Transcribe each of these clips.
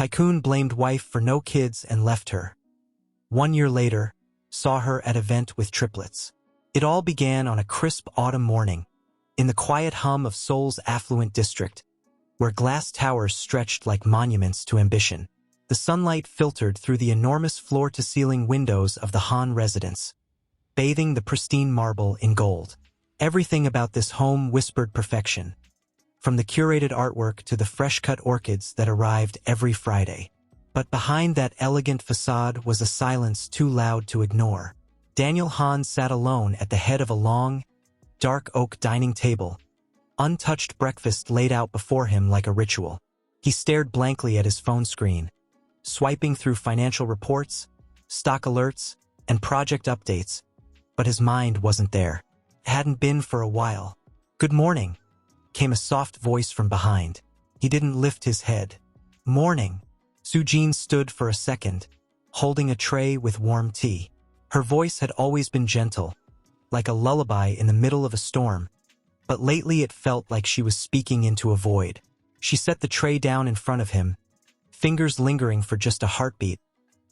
Tycoon blamed wife for no kids and left her. 1 year later, saw her at event with triplets. It all began on a crisp autumn morning, in the quiet hum of Seoul's affluent district, where glass towers stretched like monuments to ambition. The sunlight filtered through the enormous floor-to-ceiling windows of the Han residence, bathing the pristine marble in gold. Everything about this home whispered perfection, from the curated artwork to the fresh-cut orchids that arrived every Friday. But behind that elegant facade was a silence too loud to ignore. Daniel Han sat alone at the head of a long, dark oak dining table, untouched breakfast laid out before him like a ritual. He stared blankly at his phone screen, swiping through financial reports, stock alerts, and project updates, but his mind wasn't there. It hadn't been for a while. "Good morning," came a soft voice from behind. He didn't lift his head. "Morning." Sujin stood for a second, holding a tray with warm tea. Her voice had always been gentle, like a lullaby in the middle of a storm, but lately it felt like she was speaking into a void. She set the tray down in front of him, fingers lingering for just a heartbeat,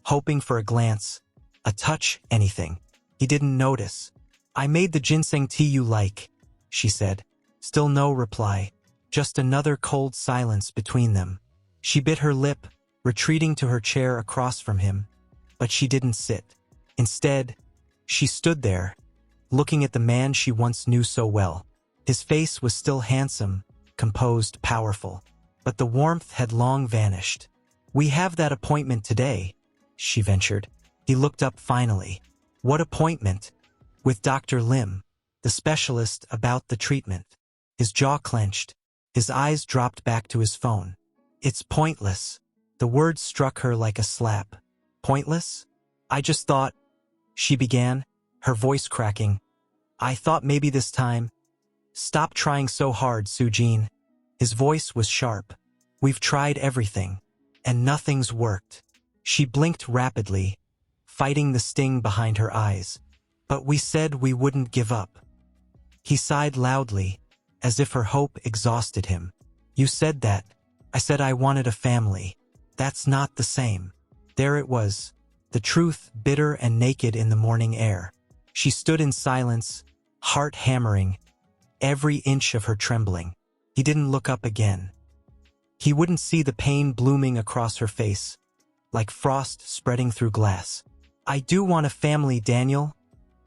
hoping for a glance, a touch, anything. He didn't notice. "I made the ginseng tea you like," she said. Still no reply, just another cold silence between them. She bit her lip, retreating to her chair across from him, but she didn't sit. Instead, she stood there, looking at the man she once knew so well. His face was still handsome, composed, powerful, but the warmth had long vanished. "We have that appointment today," she ventured. He looked up finally. "What appointment?" "With Dr. Lim, the specialist about the treatment." His jaw clenched. His eyes dropped back to his phone. "It's pointless." The word struck her like a slap. "Pointless? I just thought," she began, her voice cracking. "I thought maybe this time." "Stop trying so hard, Sujin." His voice was sharp. "We've tried everything, and nothing's worked." She blinked rapidly, fighting the sting behind her eyes. "But we said we wouldn't give up." He sighed loudly, as if her hope exhausted him. "You said that. I said I wanted a family. That's not the same." There it was, the truth bitter and naked in the morning air. She stood in silence, heart hammering, every inch of her trembling. He didn't look up again. He wouldn't see the pain blooming across her face, like frost spreading through glass. "I do want a family, Daniel,"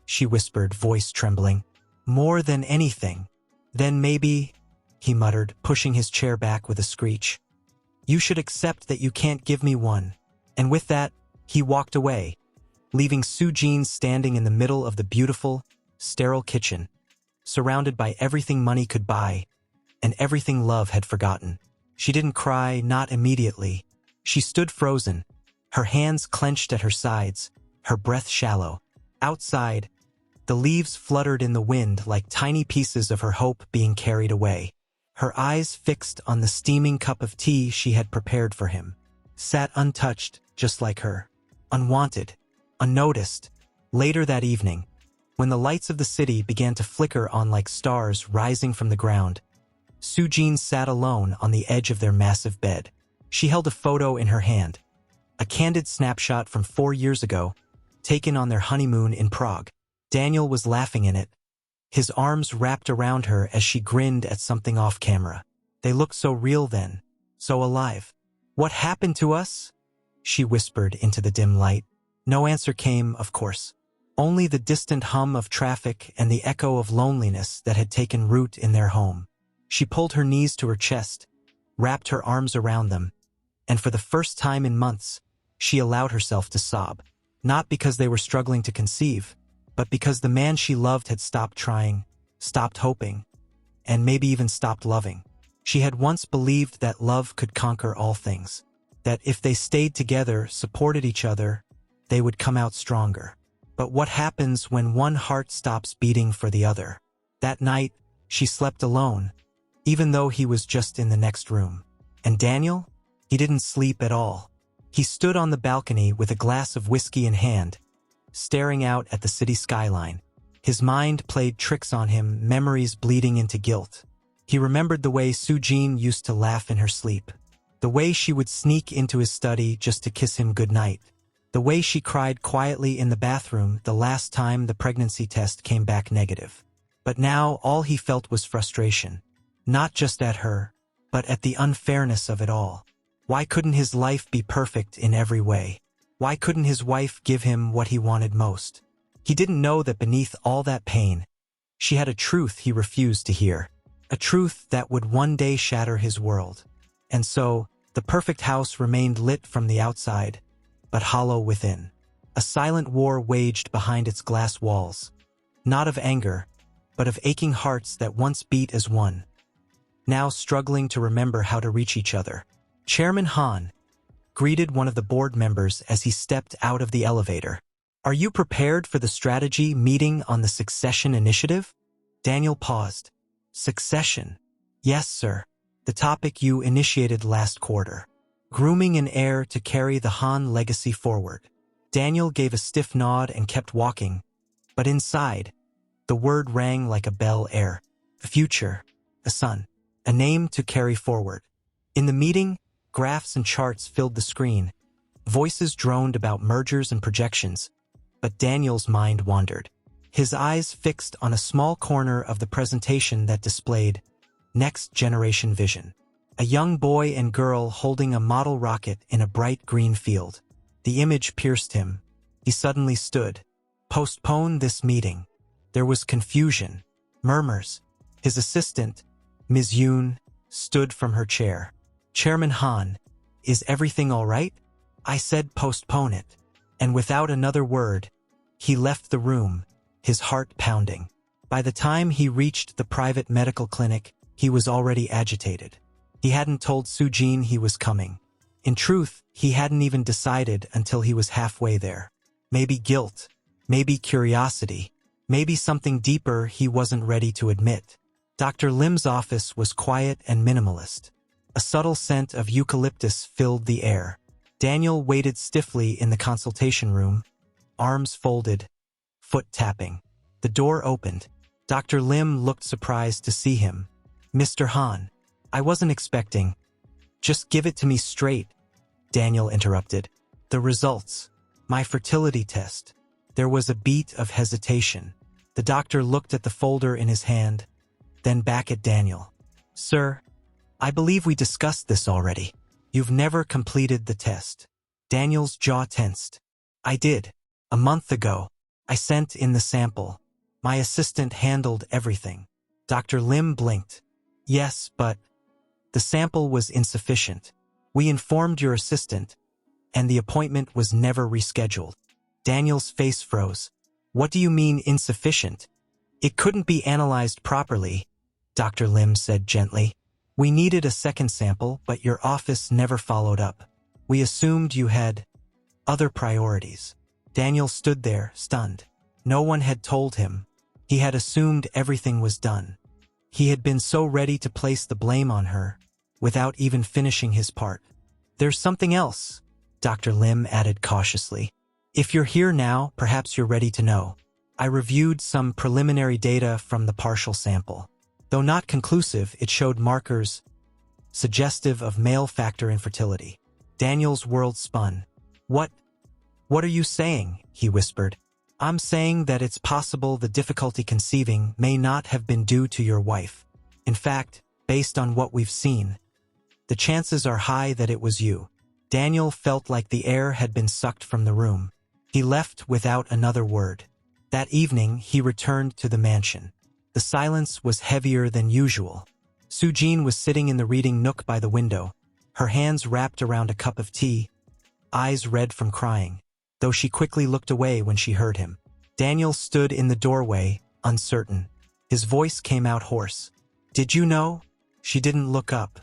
she whispered, voice trembling. "More than anything." "Then maybe," he muttered, pushing his chair back with a screech, "you should accept that you can't give me one." And with that, he walked away, leaving Sujin standing in the middle of the beautiful, sterile kitchen, surrounded by everything money could buy, and everything love had forgotten. She didn't cry, not immediately. She stood frozen, her hands clenched at her sides, her breath shallow. Outside, the leaves fluttered in the wind like tiny pieces of her hope being carried away. Her eyes fixed on the steaming cup of tea she had prepared for him. Sat untouched, just like her. Unwanted, unnoticed. Later that evening, when the lights of the city began to flicker on like stars rising from the ground, Sujin sat alone on the edge of their massive bed. She held a photo in her hand, a candid snapshot from 4 years ago, taken on their honeymoon in Prague. Daniel was laughing in it, his arms wrapped around her as she grinned at something off camera. They looked so real then, so alive. "What happened to us?" she whispered into the dim light. No answer came, of course. Only the distant hum of traffic and the echo of loneliness that had taken root in their home. She pulled her knees to her chest, wrapped her arms around them, and for the first time in months, she allowed herself to sob. Not because they were struggling to conceive, but because the man she loved had stopped trying, stopped hoping, and maybe even stopped loving. She had once believed that love could conquer all things, that if they stayed together, supported each other, they would come out stronger. But what happens when one heart stops beating for the other? That night, she slept alone, even though he was just in the next room. And Daniel? He didn't sleep at all. He stood on the balcony with a glass of whiskey in hand, staring out at the city skyline. His mind played tricks on him, memories bleeding into guilt. He remembered the way Sujin used to laugh in her sleep, The way she would sneak into his study just to kiss him goodnight. The way she cried quietly in the bathroom the last time the pregnancy test came back negative. But now all he felt was frustration. Not just at her, but at the unfairness of it all. Why couldn't his life be perfect in every way? Why couldn't his wife give him what he wanted most? He didn't know that beneath all that pain, she had a truth he refused to hear. A truth that would one day shatter his world. And so, the perfect house remained lit from the outside, but hollow within. A silent war waged behind its glass walls. Not of anger, but of aching hearts that once beat as one. Now struggling to remember how to reach each other. Chairman Han greeted one of the board members as he stepped out of the elevator. "Are you prepared for the strategy meeting on the succession initiative?" Daniel paused. "Succession? Yes, sir. The topic you initiated last quarter. Grooming an heir to carry the Han legacy forward." Daniel gave a stiff nod and kept walking, but inside, the word rang like a bell. Heir. A future. A son. A name to carry forward. In the meeting, graphs and charts filled the screen. Voices droned about mergers and projections, but Daniel's mind wandered. His eyes fixed on a small corner of the presentation that displayed Next Generation Vision. A young boy and girl holding a model rocket in a bright green field. The image pierced him. He suddenly stood. Postpone this meeting. There was confusion. Murmurs. His assistant, Ms. Yoon, stood from her chair. "Chairman Han, is everything all right?" I said postpone it. And without another word, he left the room, his heart pounding. By the time he reached the private medical clinic, he was already agitated. He hadn't told Soo-jin he was coming. In truth, he hadn't even decided until he was halfway there. Maybe guilt, maybe curiosity, maybe something deeper he wasn't ready to admit. Dr. Lim's office was quiet and minimalist. A subtle scent of eucalyptus filled the air. Daniel waited stiffly in the consultation room, arms folded, foot tapping. The door opened. Dr. Lim looked surprised to see him. "Mr. Han, I wasn't expecting." "Just give it to me straight," Daniel interrupted. "The results. My fertility test." There was a beat of hesitation. The doctor looked at the folder in his hand, then back at Daniel. "Sir, I believe we discussed this already. You've never completed the test." Daniel's jaw tensed. "I did. A month ago. I sent in the sample. My assistant handled everything." Dr. Lim blinked. "Yes, but the sample was insufficient. We informed your assistant, and the appointment was never rescheduled." Daniel's face froze. "What do you mean insufficient?" "It couldn't be analyzed properly," Dr. Lim said gently. "We needed a second sample, but your office never followed up. We assumed you had other priorities." Daniel stood there, stunned. No one had told him. He had assumed everything was done. He had been so ready to place the blame on her, without even finishing his part. "There's something else," Dr. Lim added cautiously. "If you're here now, perhaps you're ready to know. I reviewed some preliminary data from the partial sample. Though not conclusive, it showed markers suggestive of male factor infertility." Daniel's world spun. What are you saying?" he whispered. "I'm saying that it's possible the difficulty conceiving may not have been due to your wife. In fact, based on what we've seen, the chances are high that it was you." Daniel felt like the air had been sucked from the room. He left without another word. That evening, he returned to the mansion. The silence was heavier than usual. Soo-jin was sitting in the reading nook by the window, her hands wrapped around a cup of tea, eyes red from crying, though she quickly looked away when she heard him. Daniel stood in the doorway, uncertain. His voice came out hoarse. "Did you know?" She didn't look up.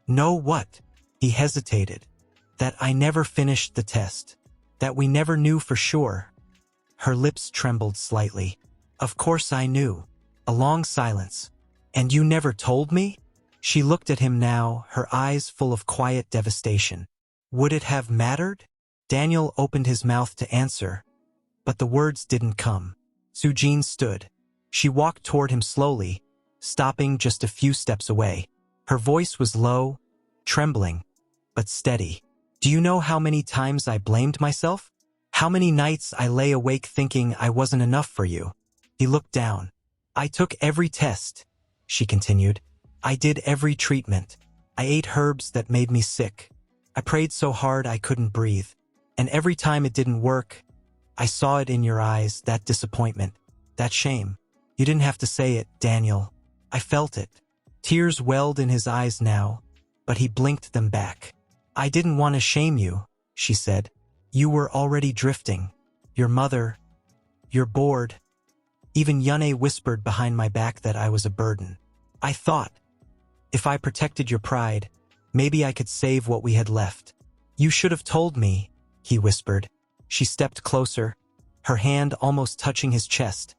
"Know what?" He hesitated. "That I never finished the test. That we never knew for sure." Her lips trembled slightly. "Of course I knew." A long silence. "And you never told me?" She looked at him now, her eyes full of quiet devastation. "Would it have mattered?" Daniel opened his mouth to answer, but the words didn't come. Soo-jin stood. She walked toward him slowly, stopping just a few steps away. Her voice was low, trembling, but steady. Do you know how many times I blamed myself? How many nights I lay awake thinking I wasn't enough for you? He looked down. I took every test, she continued. I did every treatment. I ate herbs that made me sick. I prayed so hard I couldn't breathe. And every time it didn't work, I saw it in your eyes, that disappointment, that shame. You didn't have to say it, Daniel. I felt it. Tears welled in his eyes now, but he blinked them back. I didn't want to shame you, she said. You were already drifting. Your mother, you're bored. Even Yune whispered behind my back that I was a burden. I thought, if I protected your pride, maybe I could save what we had left. You should have told me, he whispered. She stepped closer, her hand almost touching his chest,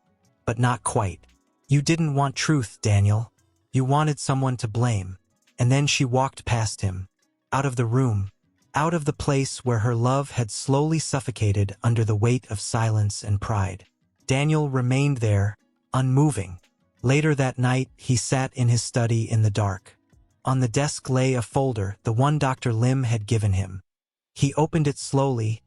but not quite. You didn't want truth, Daniel. You wanted someone to blame. And then she walked past him, out of the room, out of the place where her love had slowly suffocated under the weight of silence and pride. Daniel remained there, unmoving. Later that night, he sat in his study in the dark. On the desk lay a folder, the one Dr. Lim had given him. He opened it slowly,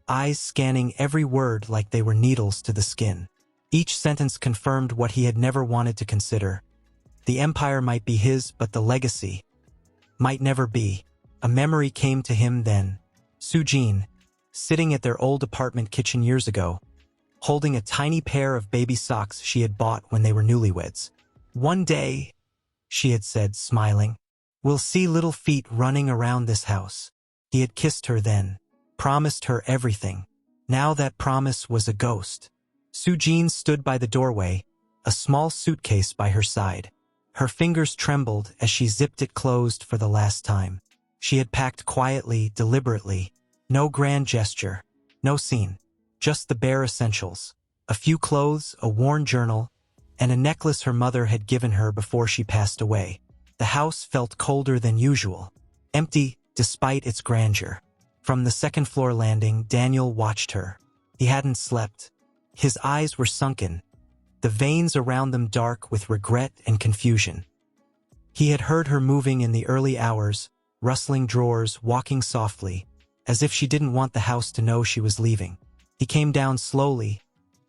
eyes scanning every word like they were needles to the skin. Each sentence confirmed what he had never wanted to consider. The empire might be his, but the legacy might never be. A memory came to him then. Sujin, sitting at their old apartment kitchen years ago, holding a tiny pair of baby socks she had bought when they were newlyweds. One day, she had said, smiling, we'll see little feet running around this house. He had kissed her then, promised her everything. Now that promise was a ghost. Sujin stood by the doorway, a small suitcase by her side. Her fingers trembled as she zipped it closed for the last time. She had packed quietly, deliberately. No grand gesture, no scene. Just the bare essentials. A few clothes, a worn journal, and a necklace her mother had given her before she passed away. The house felt colder than usual, empty despite its grandeur. From the second-floor landing, Daniel watched her. He hadn't slept. His eyes were sunken, the veins around them dark with regret and confusion. He had heard her moving in the early hours, rustling drawers, walking softly, as if she didn't want the house to know she was leaving. He came down slowly,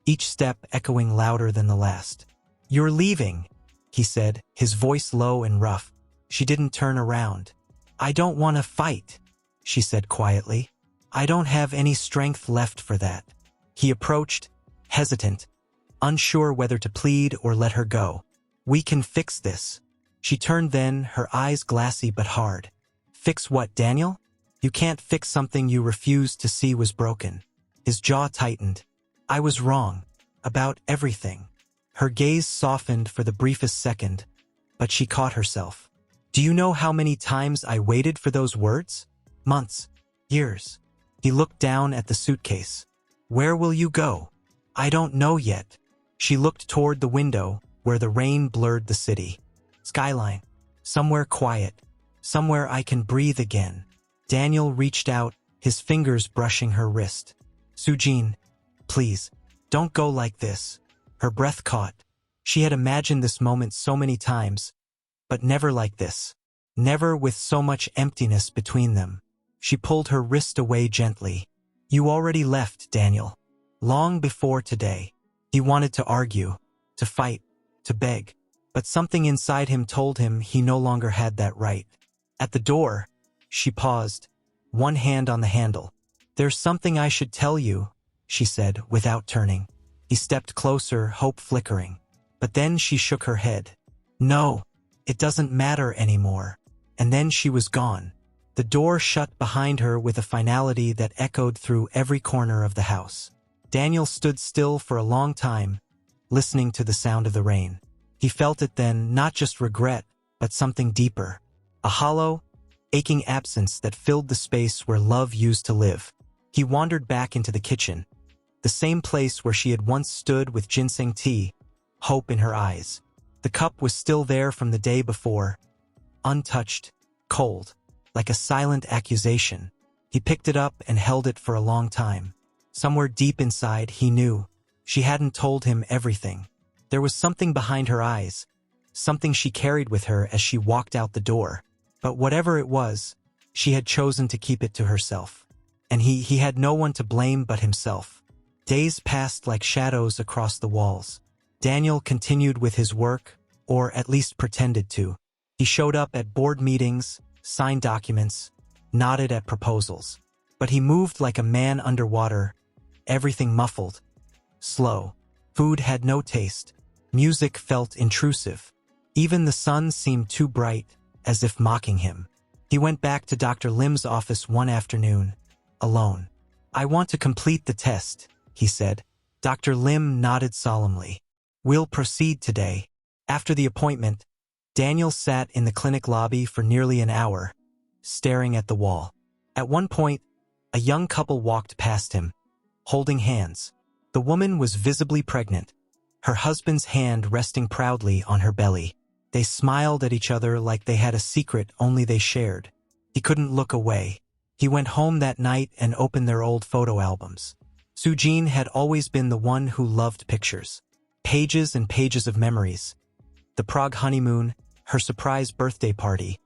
each step echoing louder than the last. You're leaving, he said, his voice low and rough. She didn't turn around. I don't want to fight, she said quietly. I don't have any strength left for that. He approached, hesitant, unsure whether to plead or let her go. We can fix this. She turned then, her eyes glassy but hard. Fix what, Daniel? You can't fix something you refused to see was broken. His jaw tightened. I was wrong. About everything. Her gaze softened for the briefest second, but she caught herself. Do you know how many times I waited for those words? Months. Years. He looked down at the suitcase. Where will you go? I don't know yet. She looked toward the window, where the rain blurred the city. Skyline. Somewhere quiet. Somewhere I can breathe again. Daniel reached out, his fingers brushing her wrist. Sujin, please, don't go like this. Her breath caught. She had imagined this moment so many times, but never like this. Never with so much emptiness between them. She pulled her wrist away gently. You already left, Daniel. Long before today. He wanted to argue, to fight, to beg, but something inside him told him he no longer had that right. At the door, she paused, one hand on the handle. There's something I should tell you, she said without turning. He stepped closer, hope flickering. But then she shook her head. No, it doesn't matter anymore. And then she was gone. The door shut behind her with a finality that echoed through every corner of the house. Daniel stood still for a long time, listening to the sound of the rain. He felt it then, not just regret, but something deeper. A hollow, aching absence that filled the space where love used to live. He wandered back into the kitchen, the same place where she had once stood with ginseng tea, hope in her eyes. The cup was still there from the day before, untouched, cold, like a silent accusation. He picked it up and held it for a long time. Somewhere deep inside, he knew. She hadn't told him everything. There was something behind her eyes, something she carried with her as she walked out the door. But whatever it was, She had chosen to keep it to herself. And he had no one to blame but himself. Days passed like shadows across the walls. Daniel continued with his work, or at least pretended to. He showed up at board meetings, signed documents, nodded at proposals. But he moved like a man underwater, everything muffled, slow. Food had no taste. Music felt intrusive. Even the sun seemed too bright, as if mocking him. He went back to Dr. Lim's office one afternoon, alone. "I want to complete the test," he said. Dr. Lim nodded solemnly. "We'll proceed today." After the appointment, Daniel sat in the clinic lobby for nearly an hour, staring at the wall. At one point, a young couple walked past him, holding hands. The woman was visibly pregnant, her husband's hand resting proudly on her belly. They smiled at each other like they had a secret only they shared. He couldn't look away. He went home that night and opened their old photo albums. Sujin had always been the one who loved pictures. Pages and pages of memories. The Prague honeymoon, her surprise birthday party,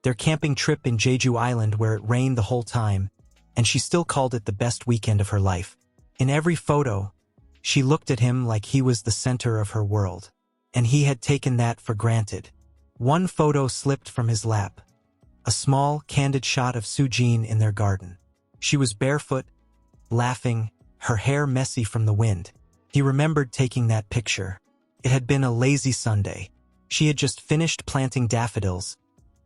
their camping trip in Jeju Island where it rained the whole time, and she still called it the best weekend of her life. In every photo, she looked at him like he was the center of her world, and he had taken that for granted. One photo slipped from his lap. A small, candid shot of Sujin in their garden. She was barefoot, laughing, her hair messy from the wind. He remembered taking that picture. It had been a lazy Sunday. She had just finished planting daffodils,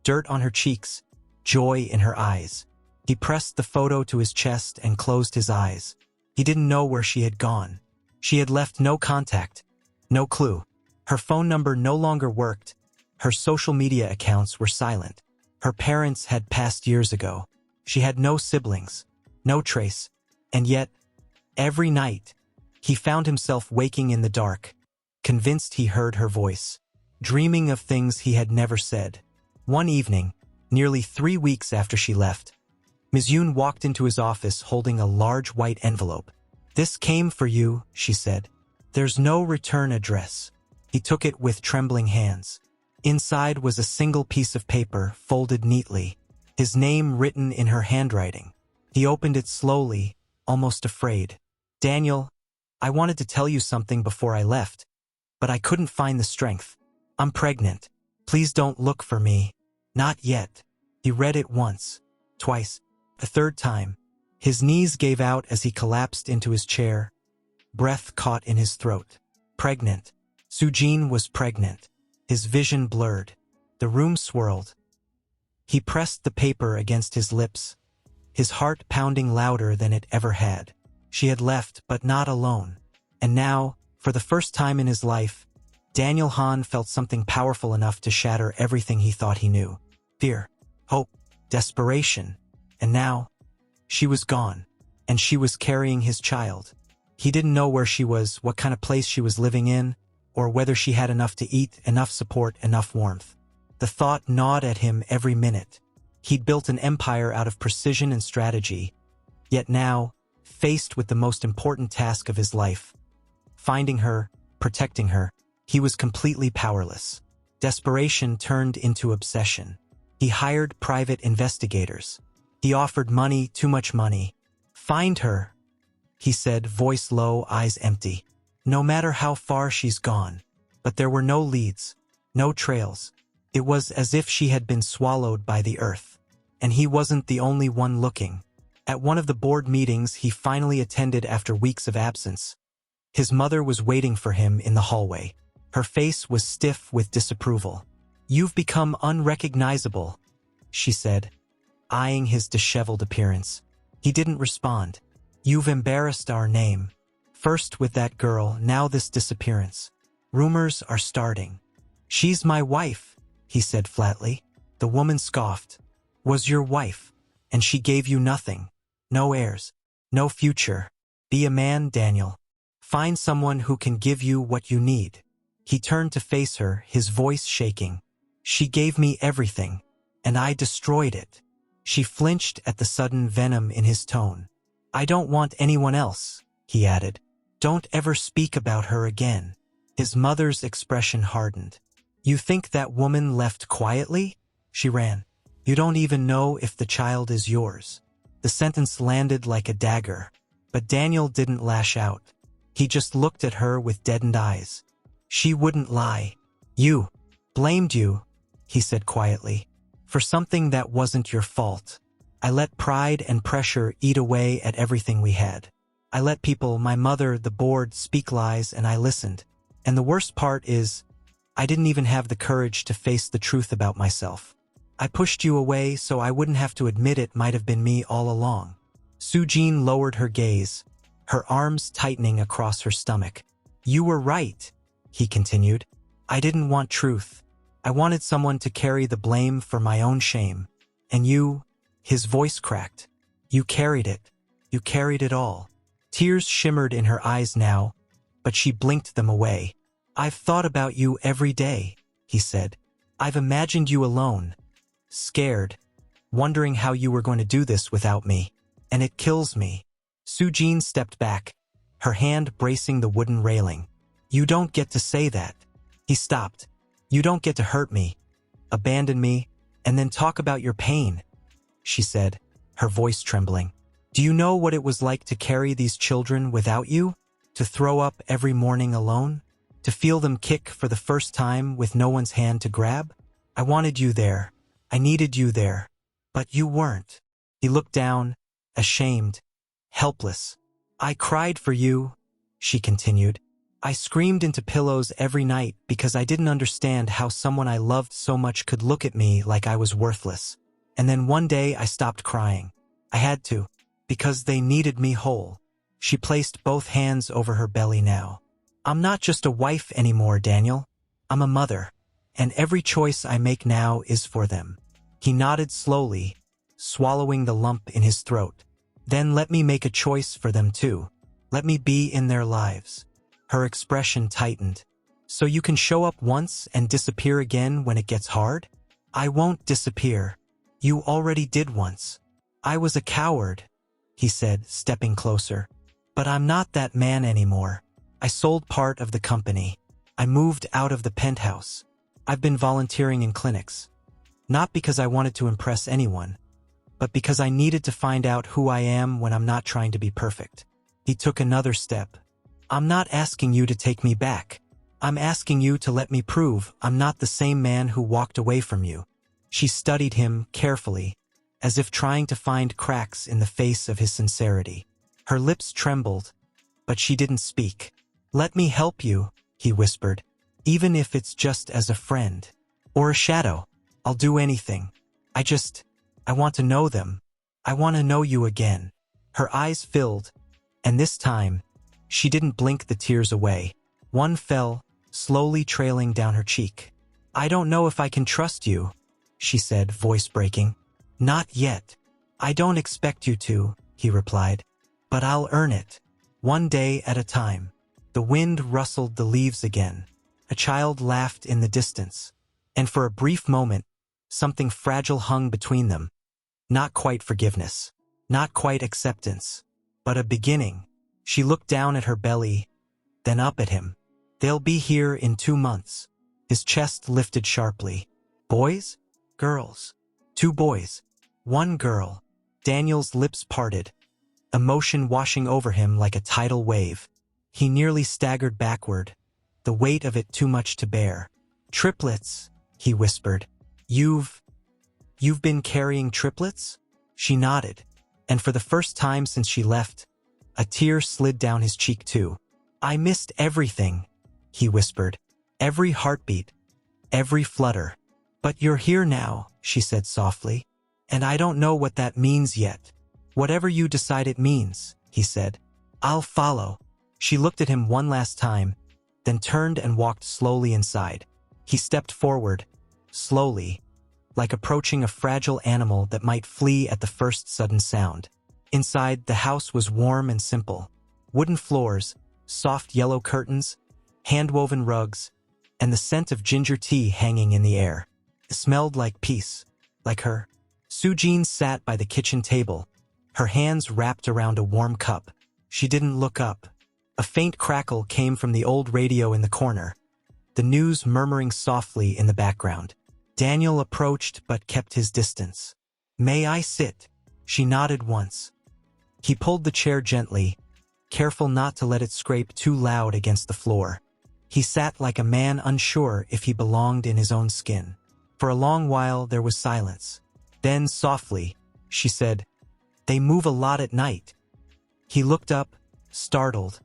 dirt on her cheeks, joy in her eyes. He pressed the photo to his chest and closed his eyes. He didn't know where she had gone. She had left no contact, no clue. Her phone number no longer worked. Her social media accounts were silent. Her parents had passed years ago. She had no siblings, no trace. And yet, every night, he found himself waking in the dark, convinced he heard her voice, dreaming of things he had never said. One evening, nearly 3 weeks after she left, Ms. Yoon walked into his office holding a large white envelope. "This came for you," she said. "There's no return address." He took it with trembling hands. Inside was a single piece of paper, folded neatly, his name written in her handwriting. He opened it slowly, almost afraid. "Daniel, I wanted to tell you something before I left, but I couldn't find the strength. I'm pregnant. Please don't look for me. Not yet." He read it once, twice. The third time, his knees gave out as he collapsed into his chair, breath caught in his throat. Pregnant. Sujin was pregnant. His vision blurred. The room swirled. He pressed the paper against his lips, his heart pounding louder than it ever had. She had left, but not alone. And now, for the first time in his life, Daniel Han felt something powerful enough to shatter everything he thought he knew. Fear, hope, desperation. And now, she was gone, and she was carrying his child. He didn't know where she was, what kind of place she was living in, or whether she had enough to eat, enough support, enough warmth. The thought gnawed at him every minute. He'd built an empire out of precision and strategy, yet now, faced with the most important task of his life, finding her, protecting her, he was completely powerless. Desperation turned into obsession. He hired private investigators. He offered money, too much money. "Find her," he said, voice low, eyes empty. "No matter how far she's gone." But there were no leads, no trails. It was as if she had been swallowed by the earth. And he wasn't the only one looking. At one of the board meetings he finally attended after weeks of absence, his mother was waiting for him in the hallway. Her face was stiff with disapproval. "You've become unrecognizable," she said, eyeing his disheveled appearance. He didn't respond. "You've embarrassed our name. First with that girl, now this disappearance. Rumors are starting." "She's my wife," he said flatly. The woman scoffed. "Was your wife, and she gave you nothing. No heirs, no future. Be a man, Daniel. Find someone who can give you what you need." He turned to face her, his voice shaking. "She gave me everything, and I destroyed it." She flinched at the sudden venom in his tone. "I don't want anyone else," he added. "Don't ever speak about her again." His mother's expression hardened. "You think that woman left quietly?" She ran. You don't even know if the child is yours." The sentence landed like a dagger, but Daniel didn't lash out. He just looked at her with deadened eyes. "She wouldn't lie. You blamed you," he said quietly, "for something that wasn't your fault. I let pride and pressure eat away at everything we had. I let people, my mother, the board, speak lies, and I listened. And the worst part is, I didn't even have the courage to face the truth about myself. I pushed you away so I wouldn't have to admit it might have been me all along." Sujin lowered her gaze, her arms tightening across her stomach. "You were right," he continued. "I didn't want truth. I wanted someone to carry the blame for my own shame. And you," his voice cracked, "you carried it. You carried it all." Tears shimmered in her eyes now, but she blinked them away. "I've thought about you every day," he said. "I've imagined you alone, scared, wondering how you were going to do this without me. And it kills me." Sujin stepped back, her hand bracing the wooden railing. "You don't get to say that." He stopped. "You don't get to hurt me, abandon me, and then talk about your pain," she said, her voice trembling. "Do you know what it was like to carry these children without you? To throw up every morning alone? To feel them kick for the first time with no one's hand to grab? I wanted you there. I needed you there. But you weren't." He looked down, ashamed, helpless. "I cried for you," she continued. "I screamed into pillows every night because I didn't understand how someone I loved so much could look at me like I was worthless. And then one day I stopped crying. I had to, because they needed me whole." She placed both hands over her belly now. "I'm not just a wife anymore, Daniel. I'm a mother. And every choice I make now is for them." He nodded slowly, swallowing the lump in his throat. "Then let me make a choice for them too. Let me be in their lives." Her expression tightened. "So you can show up once and disappear again when it gets hard?" "I won't disappear. You already did once." "I was a coward," he said, stepping closer. "But I'm not that man anymore. I sold part of the company. I moved out of the penthouse. I've been volunteering in clinics. Not because I wanted to impress anyone, but because I needed to find out who I am when I'm not trying to be perfect." He took another step. "I'm not asking you to take me back. I'm asking you to let me prove I'm not the same man who walked away from you." She studied him carefully, as if trying to find cracks in the face of his sincerity. Her lips trembled, but she didn't speak. "Let me help you," he whispered, "even if it's just as a friend. Or a shadow. I'll do anything. I want to know them. I want to know you again." Her eyes filled, and this time, she didn't blink the tears away. One fell, slowly trailing down her cheek. "I don't know if I can trust you," she said, voice breaking. "Not yet. I don't expect you to," he replied. "But I'll earn it. One day at a time." The wind rustled the leaves again. A child laughed in the distance. And for a brief moment, something fragile hung between them. Not quite forgiveness. Not quite acceptance. But a beginning. She looked down at her belly, then up at him. "They'll be here in 2 months. His chest lifted sharply. "Boys? Girls?" "2 boys. 1 girl." Daniel's lips parted, emotion washing over him like a tidal wave. He nearly staggered backward, the weight of it too much to bear. "Triplets," he whispered. You've been carrying triplets?" She nodded, and for the first time since she left, a tear slid down his cheek too. "I missed everything," he whispered. "Every heartbeat, every flutter. But you're here now," she said softly. "And I don't know what that means yet." "Whatever you decide it means," he said. "I'll follow." She looked at him one last time, then turned and walked slowly inside. He stepped forward, slowly, like approaching a fragile animal that might flee at the first sudden sound. Inside, the house was warm and simple. Wooden floors, soft yellow curtains, hand-woven rugs, and the scent of ginger tea hanging in the air. It smelled like peace, like her. Sujin sat by the kitchen table, her hands wrapped around a warm cup. She didn't look up. A faint crackle came from the old radio in the corner, the news murmuring softly in the background. Daniel approached but kept his distance. "May I sit?" She nodded once. He pulled the chair gently, careful not to let it scrape too loud against the floor. He sat like a man unsure if he belonged in his own skin. For a long while there was silence. Then, softly, she said, "They move a lot at night." He looked up, startled,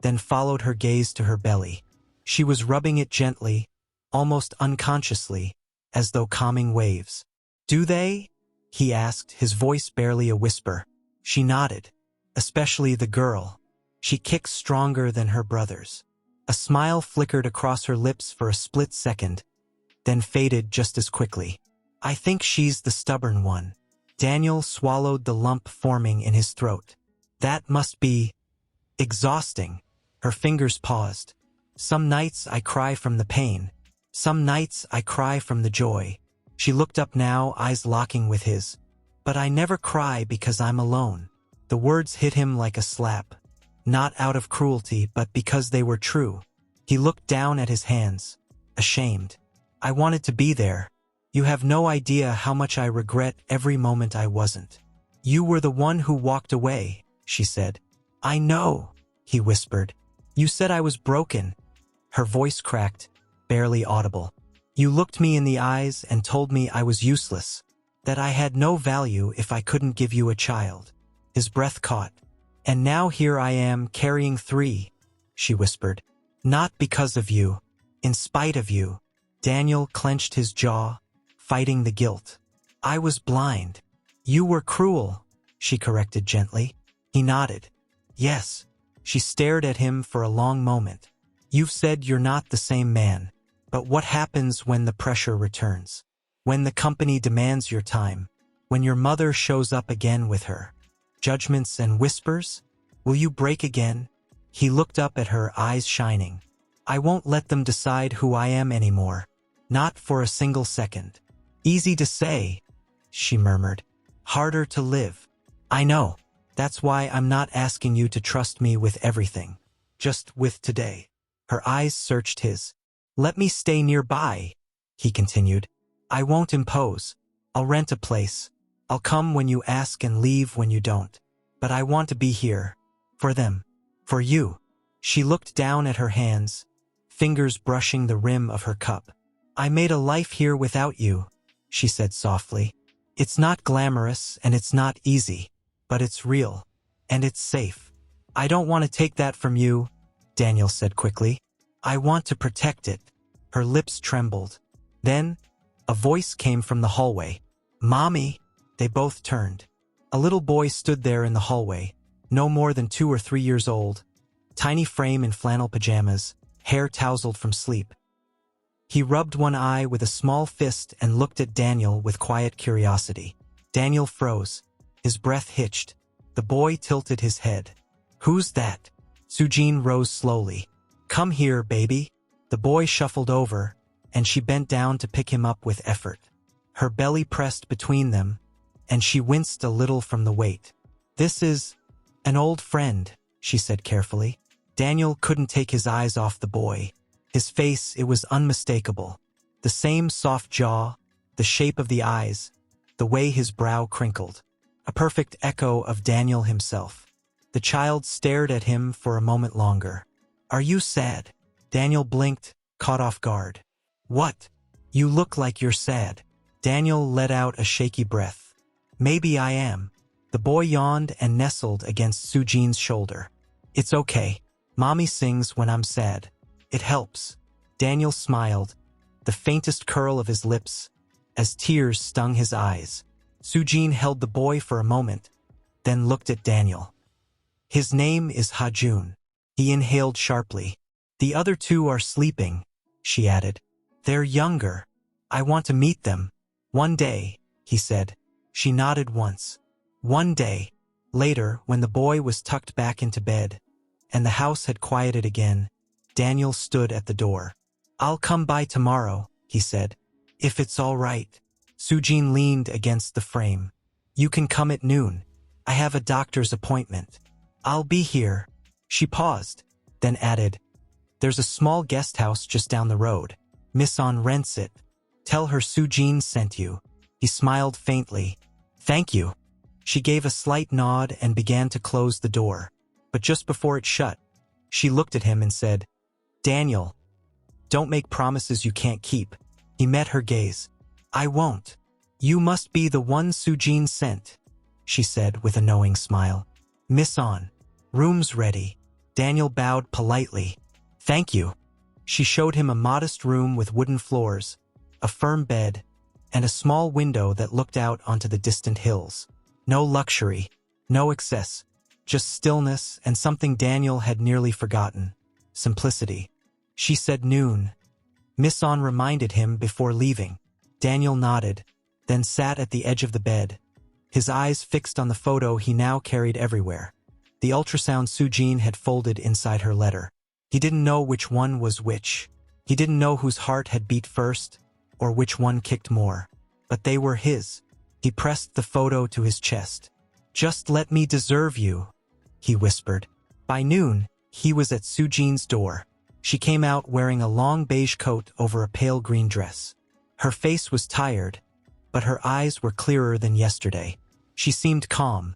then followed her gaze to her belly. She was rubbing it gently, almost unconsciously, as though calming waves. "Do they?" he asked, his voice barely a whisper. She nodded. "Especially the girl. She kicks stronger than her brothers." A smile flickered across her lips for a split second, then faded just as quickly. "I think she's the stubborn one." Daniel swallowed the lump forming in his throat. "That must be exhausting." Her fingers paused. "Some nights I cry from the pain. Some nights I cry from the joy." She looked up now, eyes locking with his. "But I never cry because I'm alone." The words hit him like a slap. Not out of cruelty, but because they were true. He looked down at his hands, ashamed. "I wanted to be there. You have no idea how much I regret every moment I wasn't." "You were the one who walked away," she said. "I know," he whispered. "You said I was broken." Her voice cracked, barely audible. "You looked me in the eyes and told me I was useless, that I had no value if I couldn't give you a child." His breath caught. "And now here I am carrying 3, she whispered. "Not because of you. In spite of you." Daniel clenched his jaw, fighting the guilt. "I was blind." "You were cruel," she corrected gently. He nodded. "Yes." She stared at him for a long moment. "You've said you're not the same man. But what happens when the pressure returns? When the company demands your time? When your mother shows up again with her judgments and whispers? Will you break again?" He looked up at her, eyes shining. "I won't let them decide who I am anymore. Not for a single second." "Easy to say," she murmured. "Harder to live." "I know. That's why I'm not asking you to trust me with everything. Just with today." Her eyes searched his. "Let me stay nearby," he continued. "I won't impose. I'll rent a place. I'll come when you ask and leave when you don't. But I want to be here. For them. For you." She looked down at her hands, fingers brushing the rim of her cup. "I made a life here without you," she said softly. "It's not glamorous and it's not easy, but it's real. And it's safe." "I don't want to take that from you," Daniel said quickly. "I want to protect it." Her lips trembled. Then, a voice came from the hallway. "Mommy!" They both turned. A little boy stood there in the hallway, no more than 2 or 3 years old, tiny frame in flannel pajamas, hair tousled from sleep. He rubbed one eye with a small fist and looked at Daniel with quiet curiosity. Daniel froze. His breath hitched. The boy tilted his head. "Who's that?" Sujin rose slowly. "Come here, baby." The boy shuffled over, and she bent down to pick him up with effort. Her belly pressed between them, and she winced a little from the weight. "This is an old friend," she said carefully. Daniel couldn't take his eyes off the boy. His face, it was unmistakable. The same soft jaw, the shape of the eyes, the way his brow crinkled. A perfect echo of Daniel himself. The child stared at him for a moment longer. "Are you sad?" Daniel blinked, caught off guard. "What? You look like you're sad." Daniel let out a shaky breath. "Maybe I am." The boy yawned and nestled against Sujin's shoulder. "It's okay. Mommy sings when I'm sad. It helps." Daniel smiled, the faintest curl of his lips, as tears stung his eyes. Sujin held the boy for a moment, then looked at Daniel. "His name is Hajun." He inhaled sharply. "The other 2 are sleeping," she added. "They're younger. I want to meet them. One day," he said. She nodded once. "One day." Later, when the boy was tucked back into bed, and the house had quieted again, Daniel stood at the door. "I'll come by tomorrow," he said. "If it's all right." Sujin leaned against the frame. "You can come at noon. I have a doctor's appointment." "I'll be here." She paused, then added, "There's a small guest house just down the road. Miss On rents it. Tell her Sujin sent you." He smiled faintly. "Thank you." She gave a slight nod and began to close the door. But just before it shut, she looked at him and said, "Daniel, don't make promises you can't keep." He met her gaze. "I won't." "You must be the one Sujin sent," she said with a knowing smile. "Miss On. Room's ready." Daniel bowed politely. "Thank you." She showed him a modest room with wooden floors, a firm bed, and a small window that looked out onto the distant hills. No luxury, no excess, just stillness and something Daniel had nearly forgotten: simplicity. She said noon. Miss On reminded him before leaving. Daniel nodded, then sat at the edge of the bed, his eyes fixed on the photo he now carried everywhere. The ultrasound Sujin had folded inside her letter. He didn't know which one was which. He didn't know whose heart had beat first, or which one kicked more. But they were his. He pressed the photo to his chest. "Just let me deserve you," he whispered. By noon, he was at Sujin's door. She came out wearing a long beige coat over a pale green dress. Her face was tired, but her eyes were clearer than yesterday. She seemed calm,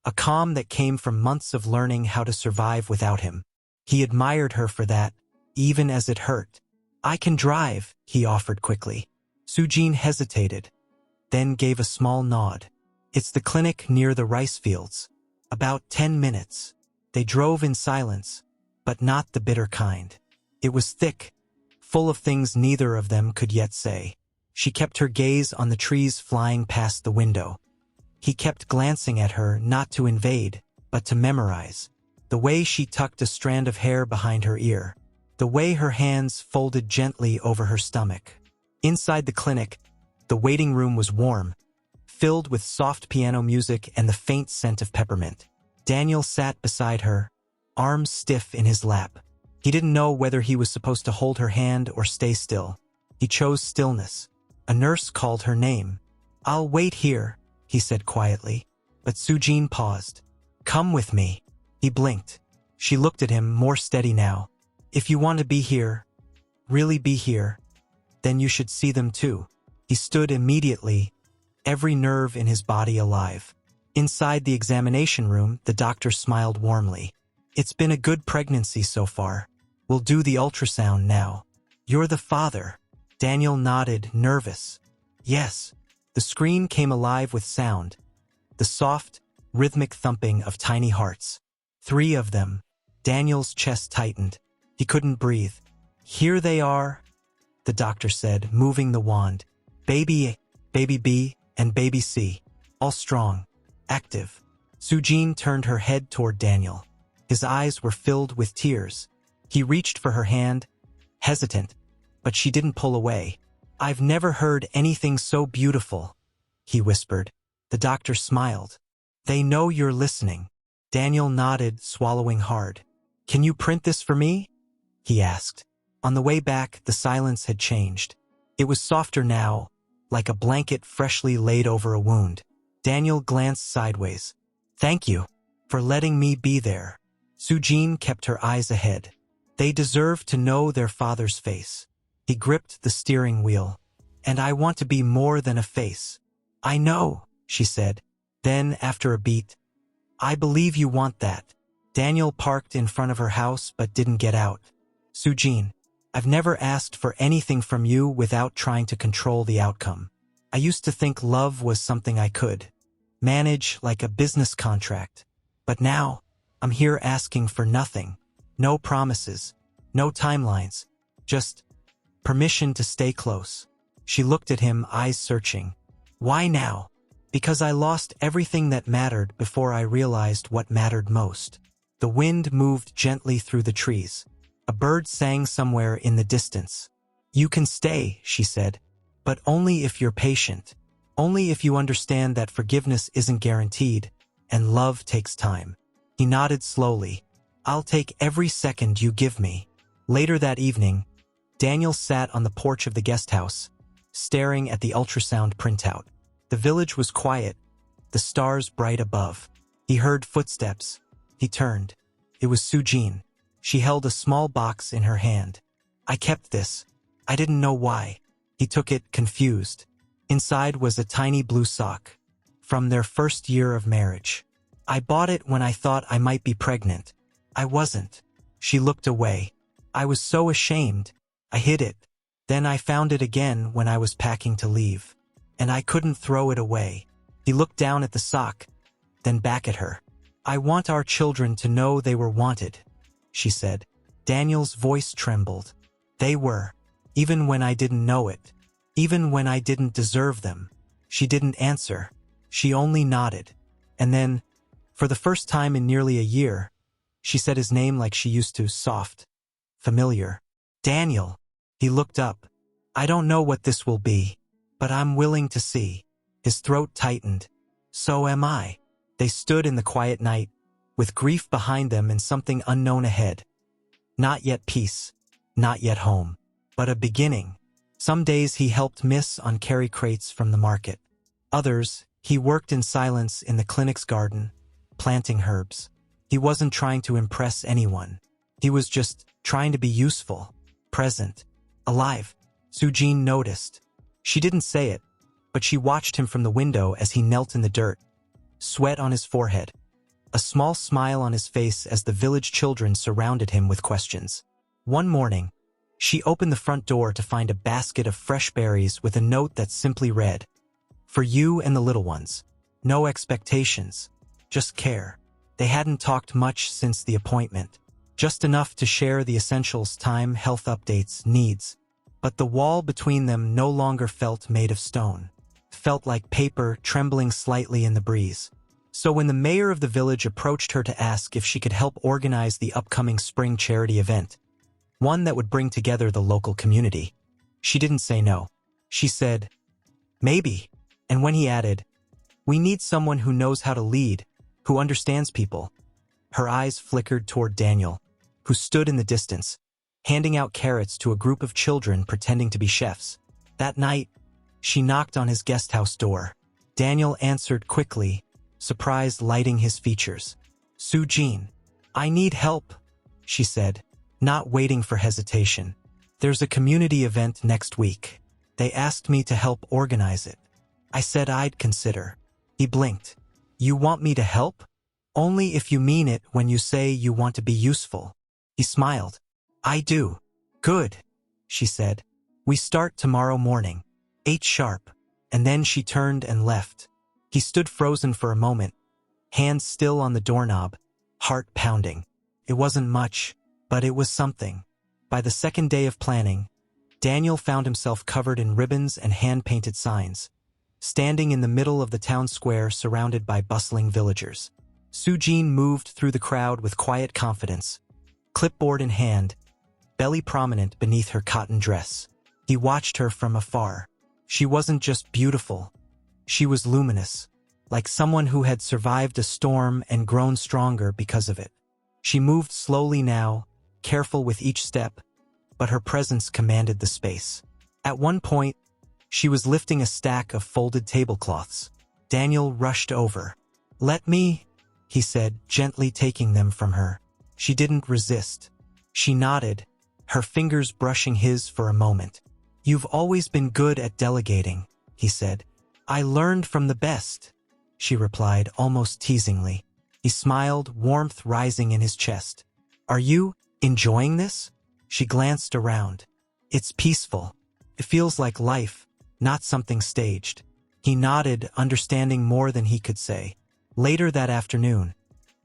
a calm that came from months of learning how to survive without him. He admired her for that, even as it hurt. "I can drive," he offered quickly. Sujin hesitated, then gave a small nod. "It's the clinic near the rice fields. About 10 minutes. They drove in silence, but not the bitter kind. It was thick, full of things neither of them could yet say. She kept her gaze on the trees flying past the window. He kept glancing at her, not to invade, but to memorize. The way she tucked a strand of hair behind her ear. The way her hands folded gently over her stomach. Inside the clinic, the waiting room was warm, filled with soft piano music and the faint scent of peppermint. Daniel sat beside her, arms stiff in his lap. He didn't know whether he was supposed to hold her hand or stay still. He chose stillness. A nurse called her name. "I'll wait here," he said quietly. But Sujin paused. "Come with me." He blinked. She looked at him, more steady now. "If you want to be here, really be here, then you should see them too." He stood immediately, every nerve in his body alive. Inside the examination room, the doctor smiled warmly. "It's been a good pregnancy so far. We'll do the ultrasound now." "You're the father." Daniel nodded, nervous. "Yes." The screen came alive with sound, the soft, rhythmic thumping of tiny hearts. 3 of them. Daniel's chest tightened. He couldn't breathe. "Here they are," the doctor said, moving the wand. "Baby A, baby B, and baby C. All strong, active." Sujin turned her head toward Daniel. His eyes were filled with tears. He reached for her hand, hesitant, but she didn't pull away. "I've never heard anything so beautiful," he whispered. The doctor smiled. "They know you're listening." Daniel nodded, swallowing hard. "Can you print this for me?" he asked. On the way back, the silence had changed. It was softer now, like a blanket freshly laid over a wound. Daniel glanced sideways. "Thank you for letting me be there." Sujin kept her eyes ahead. They deserved to know their father's face. He gripped the steering wheel. "And I want to be more than a face." "I know," she said. Then, after a beat, "I believe you want that." Daniel parked in front of her house but didn't get out. "Sujin, I've never asked for anything from you without trying to control the outcome. I used to think love was something I could manage like a business contract. But now, I'm here asking for nothing. No promises, no timelines, just permission to stay close." She looked at him, eyes searching. "Why now?" "Because I lost everything that mattered before I realized what mattered most." The wind moved gently through the trees. A bird sang somewhere in the distance. "You can stay," she said, "but only if you're patient. Only if you understand that forgiveness isn't guaranteed, and love takes time." He nodded slowly. "I'll take every second you give me." Later that evening, Daniel sat on the porch of the guest house, staring at the ultrasound printout. The village was quiet, the stars bright above. He heard footsteps. He turned. It was Sujin. She held a small box in her hand. "I kept this. I didn't know why." He took it, confused. Inside was a tiny blue sock. From their first year of marriage. I bought it when I thought I might be pregnant. I wasn't. She looked away. I was so ashamed. I hid it. Then I found it again when I was packing to leave. And I couldn't throw it away. He looked down at the sock, then back at her. I want our children to know they were wanted, she said. Daniel's voice trembled. They were. Even when I didn't know it. Even when I didn't deserve them. She didn't answer. She only nodded. And then, for the first time in nearly a year, she said his name like she used to, soft, familiar. Daniel. He looked up. I don't know what this will be, but I'm willing to see. His throat tightened. So am I. They stood in the quiet night, with grief behind them and something unknown ahead. Not yet peace, not yet home, but a beginning. Some days he helped Miss on carry crates from the market. Others, he worked in silence in the clinic's garden, planting herbs. He wasn't trying to impress anyone. He was just trying to be useful, present, alive. Sujin noticed. She didn't say it, but she watched him from the window as he knelt in the dirt, sweat on his forehead, a small smile on his face as the village children surrounded him with questions. One morning, she opened the front door to find a basket of fresh berries with a note that simply read, "For you and the little ones. No expectations, just care." They hadn't talked much since the appointment, just enough to share the essentials: time, health updates, needs. But the wall between them no longer felt made of stone. It felt like paper trembling slightly in the breeze. So when the mayor of the village approached her to ask if she could help organize the upcoming spring charity event, one that would bring together the local community, she didn't say no. She said, maybe. And when he added, we need someone who knows how to lead, who understands people, her eyes flickered toward Daniel, who stood in the distance, handing out carrots to a group of children pretending to be chefs. That night, she knocked on his guest house door. Daniel answered quickly, surprise lighting his features. Sujin, I need help, she said, not waiting for hesitation. There's a community event next week. They asked me to help organize it. I said I'd consider. He blinked. You want me to help? Only if you mean it when you say you want to be useful. He smiled. I do. Good, she said. We start tomorrow morning, 8 sharp. And then she turned and left. He stood frozen for a moment, hands still on the doorknob, heart pounding. It wasn't much, but it was something. By the second day of planning, Daniel found himself covered in ribbons and hand-painted signs, standing in the middle of the town square surrounded by bustling villagers. Sujin moved through the crowd with quiet confidence, clipboard in hand, belly prominent beneath her cotton dress. He watched her from afar. She wasn't just beautiful. She was luminous, like someone who had survived a storm and grown stronger because of it. She moved slowly now, careful with each step, but her presence commanded the space. At one point, she was lifting a stack of folded tablecloths. Daniel rushed over. Let me, he said, gently taking them from her. She didn't resist. She nodded, her fingers brushing his for a moment. You've always been good at delegating, he said. I learned from the best, she replied, almost teasingly. He smiled, warmth rising in his chest. Are you enjoying this? She glanced around. It's peaceful. It feels like life, not something staged. He nodded, understanding more than he could say. Later that afternoon,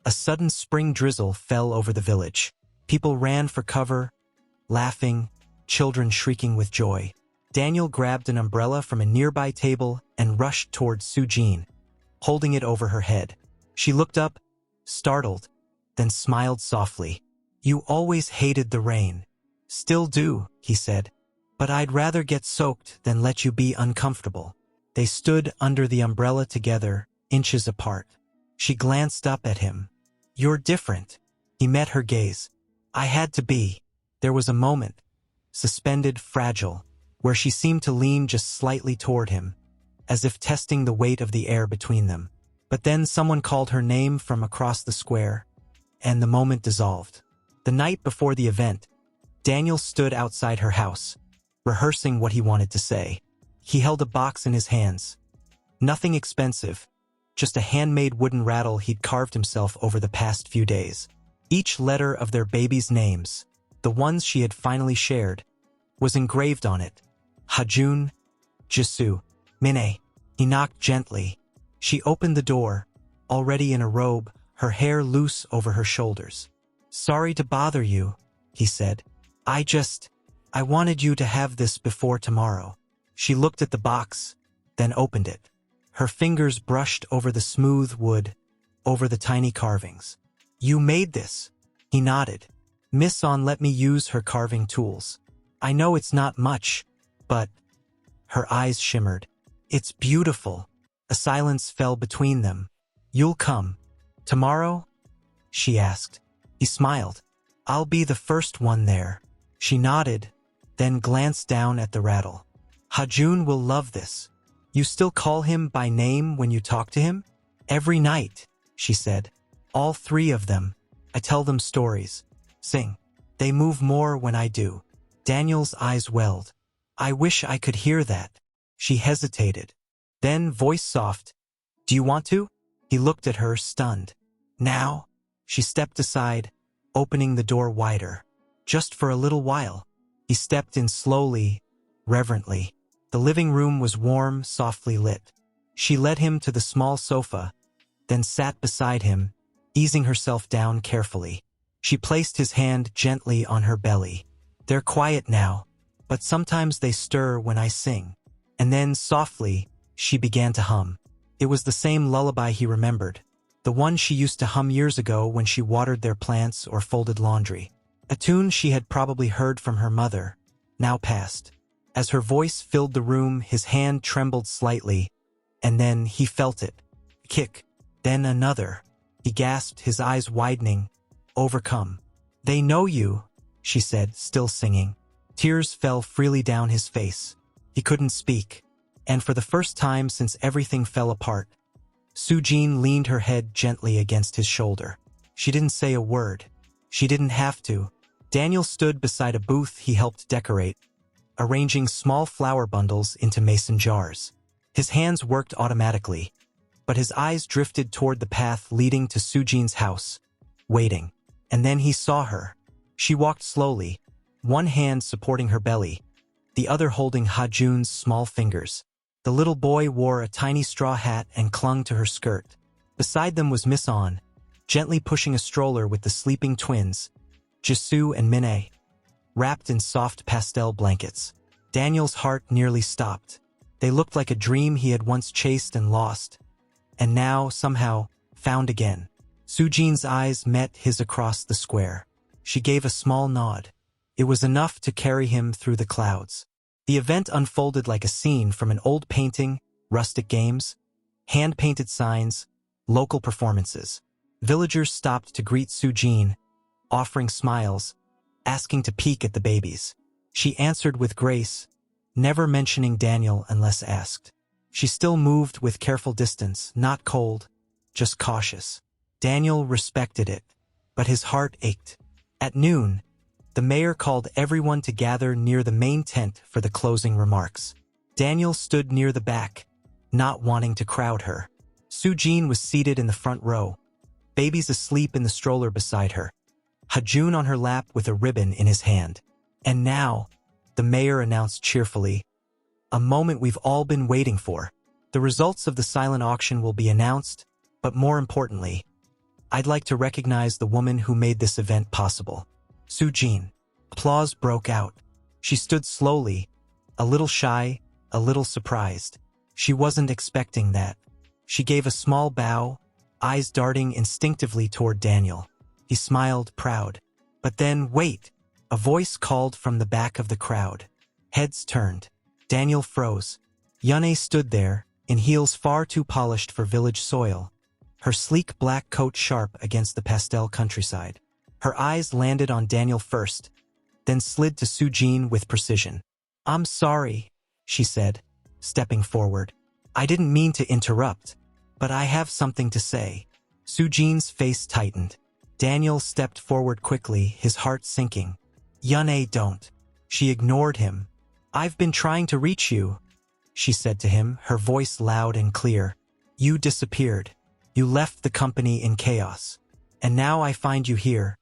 a sudden spring drizzle fell over the village. People ran for cover, laughing, children shrieking with joy. Daniel grabbed an umbrella from a nearby table and rushed towards Sujin, holding it over her head. She looked up, startled, then smiled softly. You always hated the rain. Still do, he said. But I'd rather get soaked than let you be uncomfortable. They stood under the umbrella together, inches apart. She glanced up at him. You're different. He met her gaze. I had to be. There was a moment, suspended, fragile, where she seemed to lean just slightly toward him, as if testing the weight of the air between them. But then someone called her name from across the square, and the moment dissolved. The night before the event, Daniel stood outside her house, rehearsing what he wanted to say. He held a box in his hands. Nothing expensive, just a handmade wooden rattle he'd carved himself over the past few days. Each letter of their babies' names, the ones she had finally shared, was engraved on it. Hajun, Jisoo, Minnie. He knocked gently. She opened the door, already in a robe, her hair loose over her shoulders. "Sorry to bother you," he said. I wanted you to have this before tomorrow." She looked at the box, then opened it. Her fingers brushed over the smooth wood, over the tiny carvings. "You made this?" He nodded. "Miss On let me use her carving tools. I know it's not much, but—" Her eyes shimmered. "It's beautiful." A silence fell between them. "You'll come tomorrow?" she asked. He smiled. "I'll be the first one there." She nodded, then glanced down at the rattle. "Hajun will love this. You still call him by name when you talk to him?" "Every night," she said. "All three of them. I tell them stories. Sing. They move more when I do." Daniel's eyes welled. "I wish I could hear that." She hesitated. Then, voice soft, "Do you want to?" He looked at her, stunned. "Now?" She stepped aside, opening the door wider. "Just for a little while." He stepped in slowly, reverently. The living room was warm, softly lit. She led him to the small sofa, then sat beside him, easing herself down carefully. She placed his hand gently on her belly. "They're quiet now, but sometimes they stir when I sing." And then, softly, she began to hum. It was the same lullaby he remembered, the one she used to hum years ago when she watered their plants or folded laundry. A tune she had probably heard from her mother, now past. As her voice filled the room, his hand trembled slightly, and then he felt it. A kick, then another. He gasped, his eyes widening, overcome. "They know you," she said, still singing. Tears fell freely down his face. He couldn't speak, and for the first time since everything fell apart, Sujin leaned her head gently against his shoulder. She didn't say a word. She didn't have to. Daniel stood beside a booth he helped decorate, arranging small flower bundles into mason jars. His hands worked automatically, but his eyes drifted toward the path leading to Sujin's house, waiting. And then he saw her. She walked slowly, one hand supporting her belly, the other holding Hajun's small fingers. The little boy wore a tiny straw hat and clung to her skirt. Beside them was Miss On, gently pushing a stroller with the sleeping twins, Jisoo and Minnie, wrapped in soft pastel blankets. Daniel's heart nearly stopped. They looked like a dream he had once chased and lost, and now, somehow, found again. Sujin's eyes met his across the square. She gave a small nod. It was enough to carry him through the clouds. The event unfolded like a scene from an old painting, rustic games, hand-painted signs, local performances. Villagers stopped to greet Sujin, offering smiles, asking to peek at the babies. She answered with grace, never mentioning Daniel unless asked. She still moved with careful distance, not cold, just cautious. Daniel respected it, but his heart ached. At noon, the mayor called everyone to gather near the main tent for the closing remarks. Daniel stood near the back, not wanting to crowd her. Sujin was seated in the front row, babies asleep in the stroller beside her, Hajun on her lap with a ribbon in his hand. "And now," the mayor announced cheerfully, "a moment we've all been waiting for. The results of the silent auction will be announced, but more importantly, I'd like to recognize the woman who made this event possible." Sujin. Applause broke out. She stood slowly, a little shy, a little surprised. She wasn't expecting that. She gave a small bow, eyes darting instinctively toward Daniel. He smiled, proud. But then, wait! A voice called from the back of the crowd. Heads turned. Daniel froze. Yune stood there, in heels far too polished for village soil, her sleek black coat sharp against the pastel countryside. Her eyes landed on Daniel first, then slid to Sujin with precision. "I'm sorry," she said, stepping forward. "I didn't mean to interrupt, but I have something to say." Sujin's face tightened. Daniel stepped forward quickly, his heart sinking. "Yune, don't." She ignored him, "I've been trying to reach you," she said to him, her voice loud and clear. "You disappeared. You left the company in chaos. And now I find you here,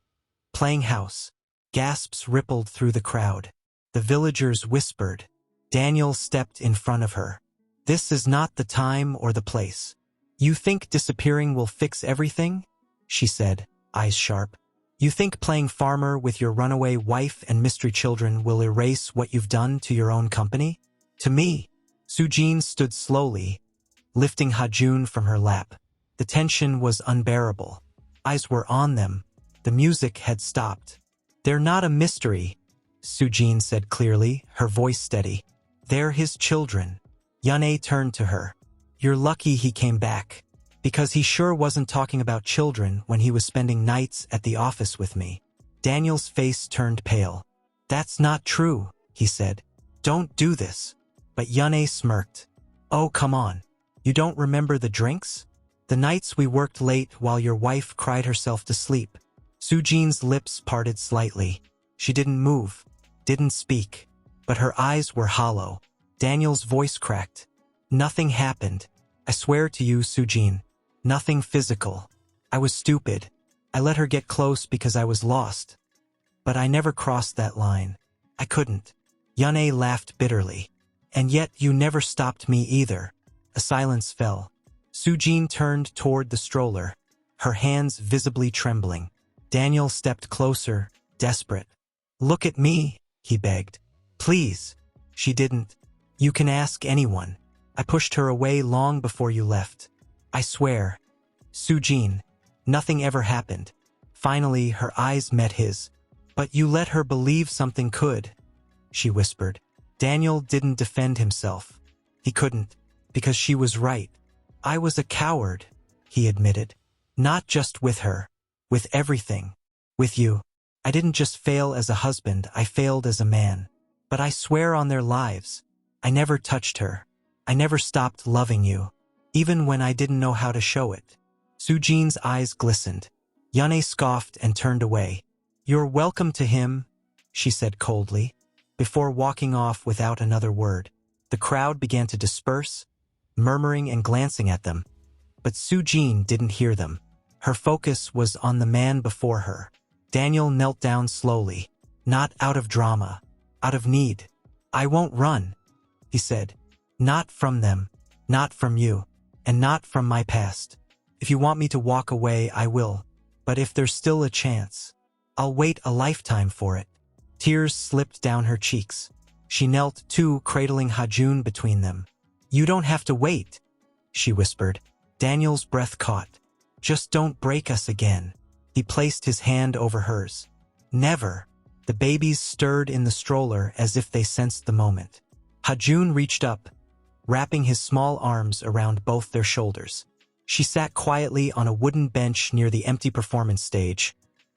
playing house." Gasps rippled through the crowd. The villagers whispered. Daniel stepped in front of her. "This is not the time or the place. You think disappearing will fix everything?" she said, eyes sharp. "You think playing farmer with your runaway wife and mystery children will erase what you've done to your own company? To me." Sujin stood slowly, lifting Hajun from her lap. The tension was unbearable. Eyes were on them. The music had stopped. "They're not a mystery," Sujin said clearly, her voice steady. "They're his children." Yunei turned to her. "You're lucky he came back, because he sure wasn't talking about children when he was spending nights at the office with me." Daniel's face turned pale. "That's not true," he said. "Don't do this." But Yunei smirked. "Oh, come on. You don't remember the drinks? The nights we worked late while your wife cried herself to sleep?" Sujin's lips parted slightly. She didn't move, didn't speak, but her eyes were hollow. Daniel's voice cracked. "Nothing happened. I swear to you, Sujin. Nothing physical. I was stupid. I let her get close because I was lost. But I never crossed that line. I couldn't." Yunei laughed bitterly. "And yet you never stopped me either." A silence fell. Sujin turned toward the stroller, her hands visibly trembling. Daniel stepped closer, desperate. "Look at me," he begged. "Please." She didn't. "You can ask anyone. I pushed her away long before you left. I swear." "Sujin, nothing ever happened." Finally, her eyes met his. "But you let her believe something could," she whispered. Daniel didn't defend himself. He couldn't, because she was right. "I was a coward," he admitted. "Not just with her. With everything. With you. I didn't just fail as a husband, I failed as a man. But I swear on their lives, I never touched her. I never stopped loving you, even when I didn't know how to show it." Sujin's eyes glistened. Yunei scoffed and turned away. "You're welcome to him," she said coldly, before walking off without another word. The crowd began to disperse, murmuring and glancing at them. But Sujin didn't hear them. Her focus was on the man before her. Daniel knelt down slowly, not out of drama, out of need. "I won't run," he said. "Not from them, not from you, and not from my past. If you want me to walk away, I will. But if there's still a chance, I'll wait a lifetime for it." Tears slipped down her cheeks. She knelt too, cradling Hajun between them. "You don't have to wait," she whispered. Daniel's breath caught. "Just don't break us again." He placed his hand over hers. "Never." The babies stirred in the stroller as if they sensed the moment. Hajun reached up, wrapping his small arms around both their shoulders. She sat quietly on a wooden bench near the empty performance stage,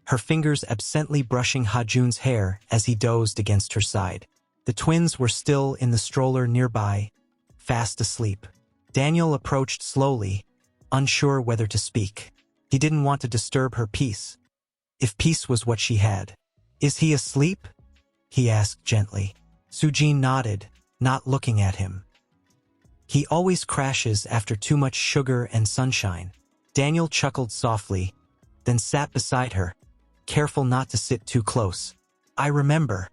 her fingers absently brushing Hajun's hair as he dozed against her side. The twins were still in the stroller nearby, fast asleep. Daniel approached slowly, unsure whether to speak. He didn't want to disturb her peace, if peace was what she had. "Is he asleep?" he asked gently. Sujin nodded, not looking at him. "He always crashes after too much sugar and sunshine." Daniel chuckled softly, then sat beside her, careful not to sit too close. "I remember.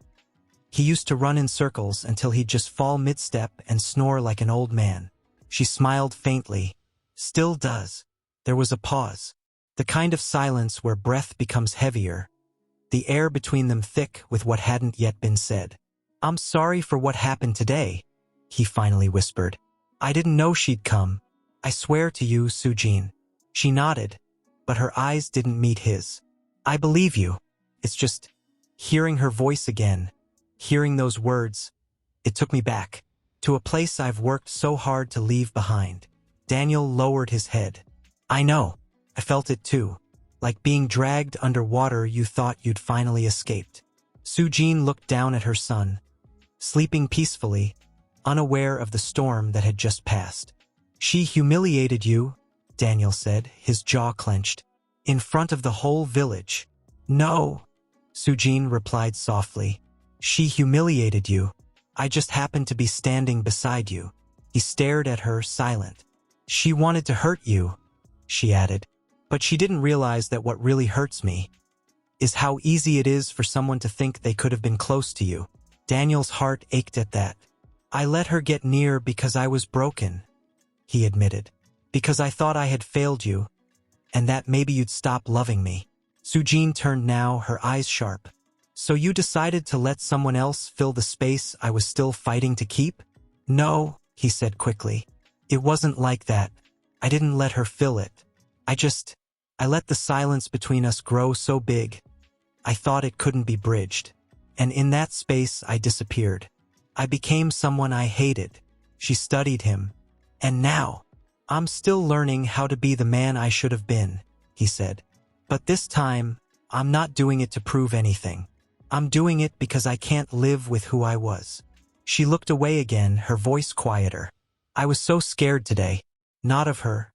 He used to run in circles until he'd just fall mid-step and snore like an old man." She smiled faintly. "Still does." There was a pause, the kind of silence where breath becomes heavier, the air between them thick with what hadn't yet been said. "I'm sorry for what happened today," he finally whispered. "I didn't know she'd come. I swear to you, Sujin." She nodded, but her eyes didn't meet his. "I believe you. It's just hearing her voice again, hearing those words, it took me back to a place I've worked so hard to leave behind." Daniel lowered his head. "I know. I felt it too. Like being dragged under water you thought you'd finally escaped." Sujin looked down at her son, sleeping peacefully, unaware of the storm that had just passed. "She humiliated you," Daniel said, his jaw clenched. "In front of the whole village." "No," Sujin replied softly. "She humiliated you I just happened to be standing beside you." He stared at her, silent. "She wanted to hurt you," she added. "But she didn't realize that what really hurts me is how easy it is for someone to think they could have been close to you." Daniel's heart ached at that. "I let her get near because I was broken," he admitted. "Because I thought I had failed you, and that maybe you'd stop loving me." Sujin turned now, her eyes sharp. "So you decided to let someone else fill the space I was still fighting to keep?" "No," he said quickly. "It wasn't like that. I didn't let her fill it. I let the silence between us grow so big. I thought it couldn't be bridged. And in that space I disappeared. I became someone I hated." She studied him. "And now, I'm still learning how to be the man I should have been," he said. "But this time, I'm not doing it to prove anything. I'm doing it because I can't live with who I was." She looked away again, her voice quieter. "I was so scared today, not of her,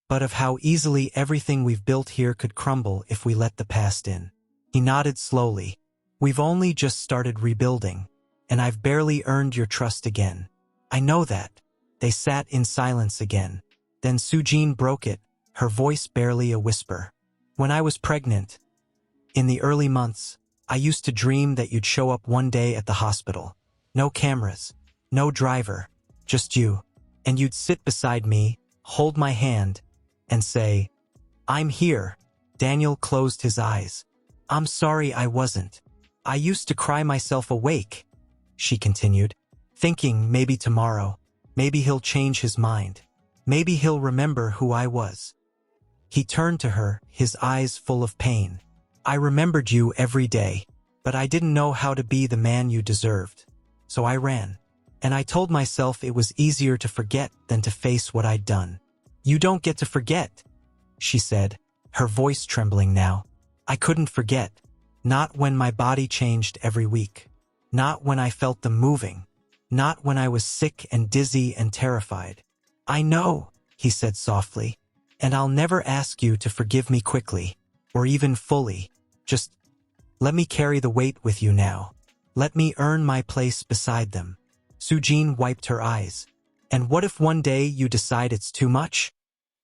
but of how easily everything we've built here could crumble if we let the past in." He nodded slowly. "We've only just started rebuilding, and I've barely earned your trust again. I know that." They sat in silence again. Then Sujin broke it, her voice barely a whisper. "When I was pregnant, in the early months, I used to dream that you'd show up one day at the hospital. No cameras, no driver, just you. And you'd sit beside me, hold my hand, and say, 'I'm here.'" Daniel closed his eyes. "I'm sorry I wasn't. I used to cry myself awake," she continued, "thinking maybe tomorrow, maybe he'll change his mind. Maybe he'll remember who I was." He turned to her, his eyes full of pain. "I remembered you every day, but I didn't know how to be the man you deserved. So I ran. And I told myself it was easier to forget than to face what I'd done." "You don't get to forget," she said, her voice trembling now. "I couldn't forget. Not when my body changed every week. Not when I felt them moving. Not when I was sick and dizzy and terrified." "I know," he said softly, "and I'll never ask you to forgive me quickly, or even fully. Just let me carry the weight with you now. Let me earn my place beside them." Sujin wiped her eyes. "And what if one day you decide it's too much?"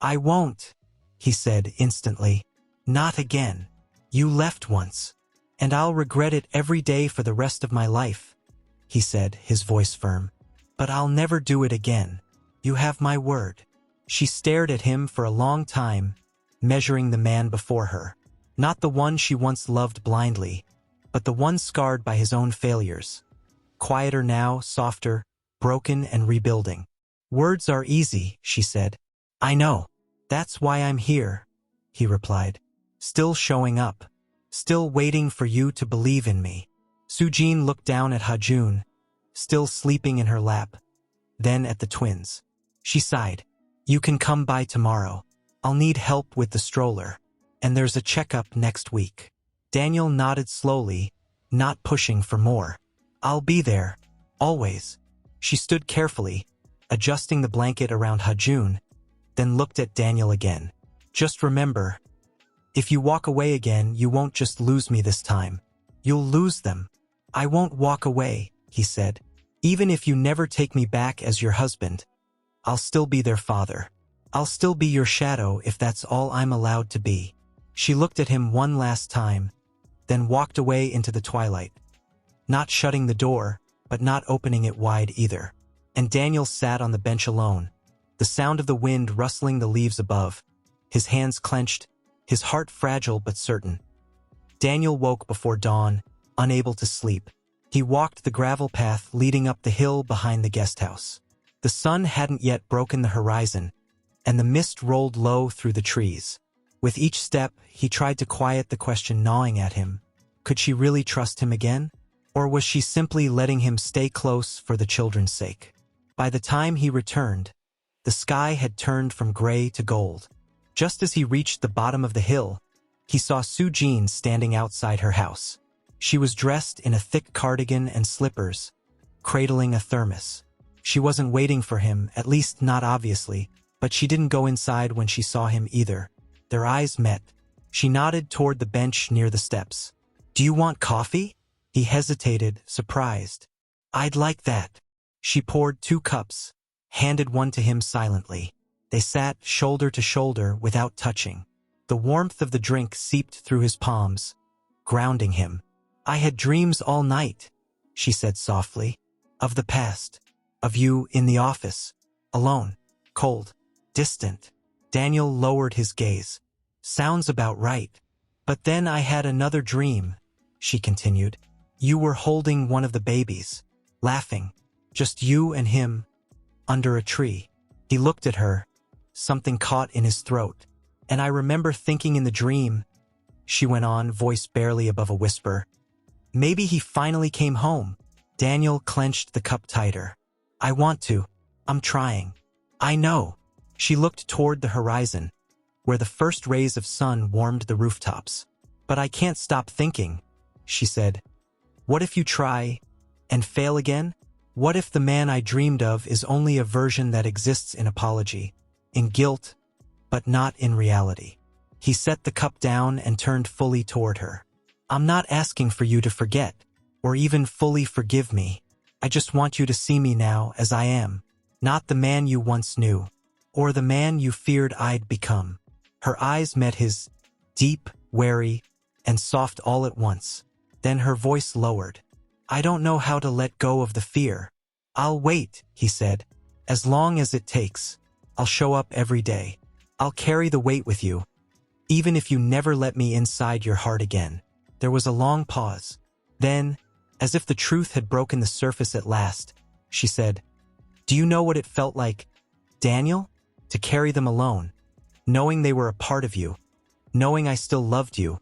"I won't," he said instantly. "Not again. You left once, and I'll regret it every day for the rest of my life," he said, his voice firm. "But I'll never do it again. You have my word." She stared at him for a long time, measuring the man before her. Not the one she once loved blindly, but the one scarred by his own failures. Quieter now, softer, broken and rebuilding. "Words are easy," she said. "I know. That's why I'm here," he replied. "Still showing up. Still waiting for you to believe in me." Sujin looked down at Hajun, still sleeping in her lap, then at the twins. She sighed. "You can come by tomorrow. I'll need help with the stroller. And there's a checkup next week." Daniel nodded slowly, not pushing for more. "I'll be there. Always." She stood carefully, adjusting the blanket around Hajun, then looked at Daniel again. "Just remember, if you walk away again, you won't just lose me this time. You'll lose them." "I won't walk away," he said. "Even if you never take me back as your husband, I'll still be their father. I'll still be your shadow if that's all I'm allowed to be." She looked at him one last time, then walked away into the twilight, not shutting the door, but not opening it wide either. And Daniel sat on the bench alone, the sound of the wind rustling the leaves above, his hands clenched, his heart fragile but certain. Daniel woke before dawn, unable to sleep. He walked the gravel path leading up the hill behind the guest house. The sun hadn't yet broken the horizon, and the mist rolled low through the trees. With each step, he tried to quiet the question gnawing at him. Could she really trust him again? Or was she simply letting him stay close for the children's sake? By the time he returned, the sky had turned from gray to gold. Just as he reached the bottom of the hill, he saw Sujin standing outside her house. She was dressed in a thick cardigan and slippers, cradling a thermos. She wasn't waiting for him, at least not obviously, but she didn't go inside when she saw him either. Their eyes met. She nodded toward the bench near the steps. "Do you want coffee?" He hesitated, surprised. I'd like that. She poured 2 cups, handed one to him silently. They sat shoulder to shoulder without touching. The warmth of the drink seeped through his palms, grounding him. I had dreams all night, she said softly. Of the past. Of you in the office. Alone. Cold. Distant. Daniel lowered his gaze. Sounds about right. But then I had another dream, she continued. You were holding one of the babies, laughing. Just you and him, under a tree. He looked at her, something caught in his throat. And I remember thinking in the dream, she went on, voice barely above a whisper, maybe he finally came home. Daniel clenched the cup tighter. I want to. I'm trying. I know. She looked toward the horizon, where the first rays of sun warmed the rooftops. But I can't stop thinking, she said. What if you try and fail again? What if the man I dreamed of is only a version that exists in apology, in guilt, but not in reality? He set the cup down and turned fully toward her. I'm not asking for you to forget, or even fully forgive me. I just want you to see me now as I am, not the man you once knew, or the man you feared I'd become. Her eyes met his, deep, wary, and soft all at once. Then her voice lowered. I don't know how to let go of the fear. I'll wait, he said. As long as it takes. I'll show up every day. I'll carry the weight with you. Even if you never let me inside your heart again. There was a long pause. Then, as if the truth had broken the surface at last, she said, Do you know what it felt like, Daniel? To carry them alone, knowing they were a part of you, knowing I still loved you,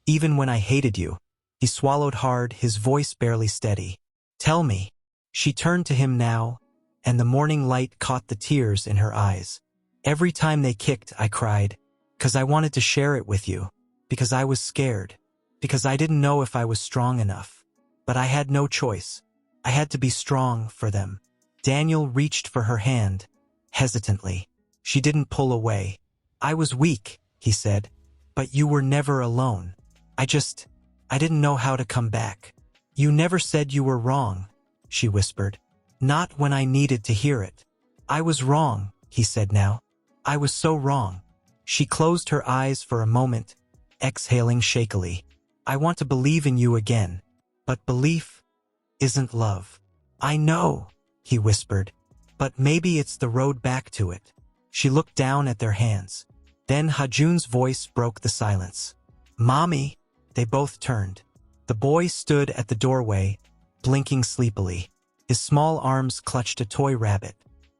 even when I hated you. He swallowed hard, his voice barely steady. Tell me. She turned to him now, and the morning light caught the tears in her eyes. Every time they kicked, I cried, 'cause I wanted to share it with you, because I was scared, because I didn't know if I was strong enough. But I had no choice. I had to be strong for them. Daniel reached for her hand, hesitantly. She didn't pull away. I was weak, he said, but you were never alone. I didn't know how to come back. You never said you were wrong, she whispered. Not when I needed to hear it. I was wrong, he said now. I was so wrong. She closed her eyes for a moment, exhaling shakily. I want to believe in you again, but belief isn't love. I know, he whispered, but maybe it's the road back to it. She looked down at their hands. Then Hajun's voice broke the silence. Mommy! They both turned. The boy stood at the doorway, blinking sleepily. His small arms clutched a toy rabbit.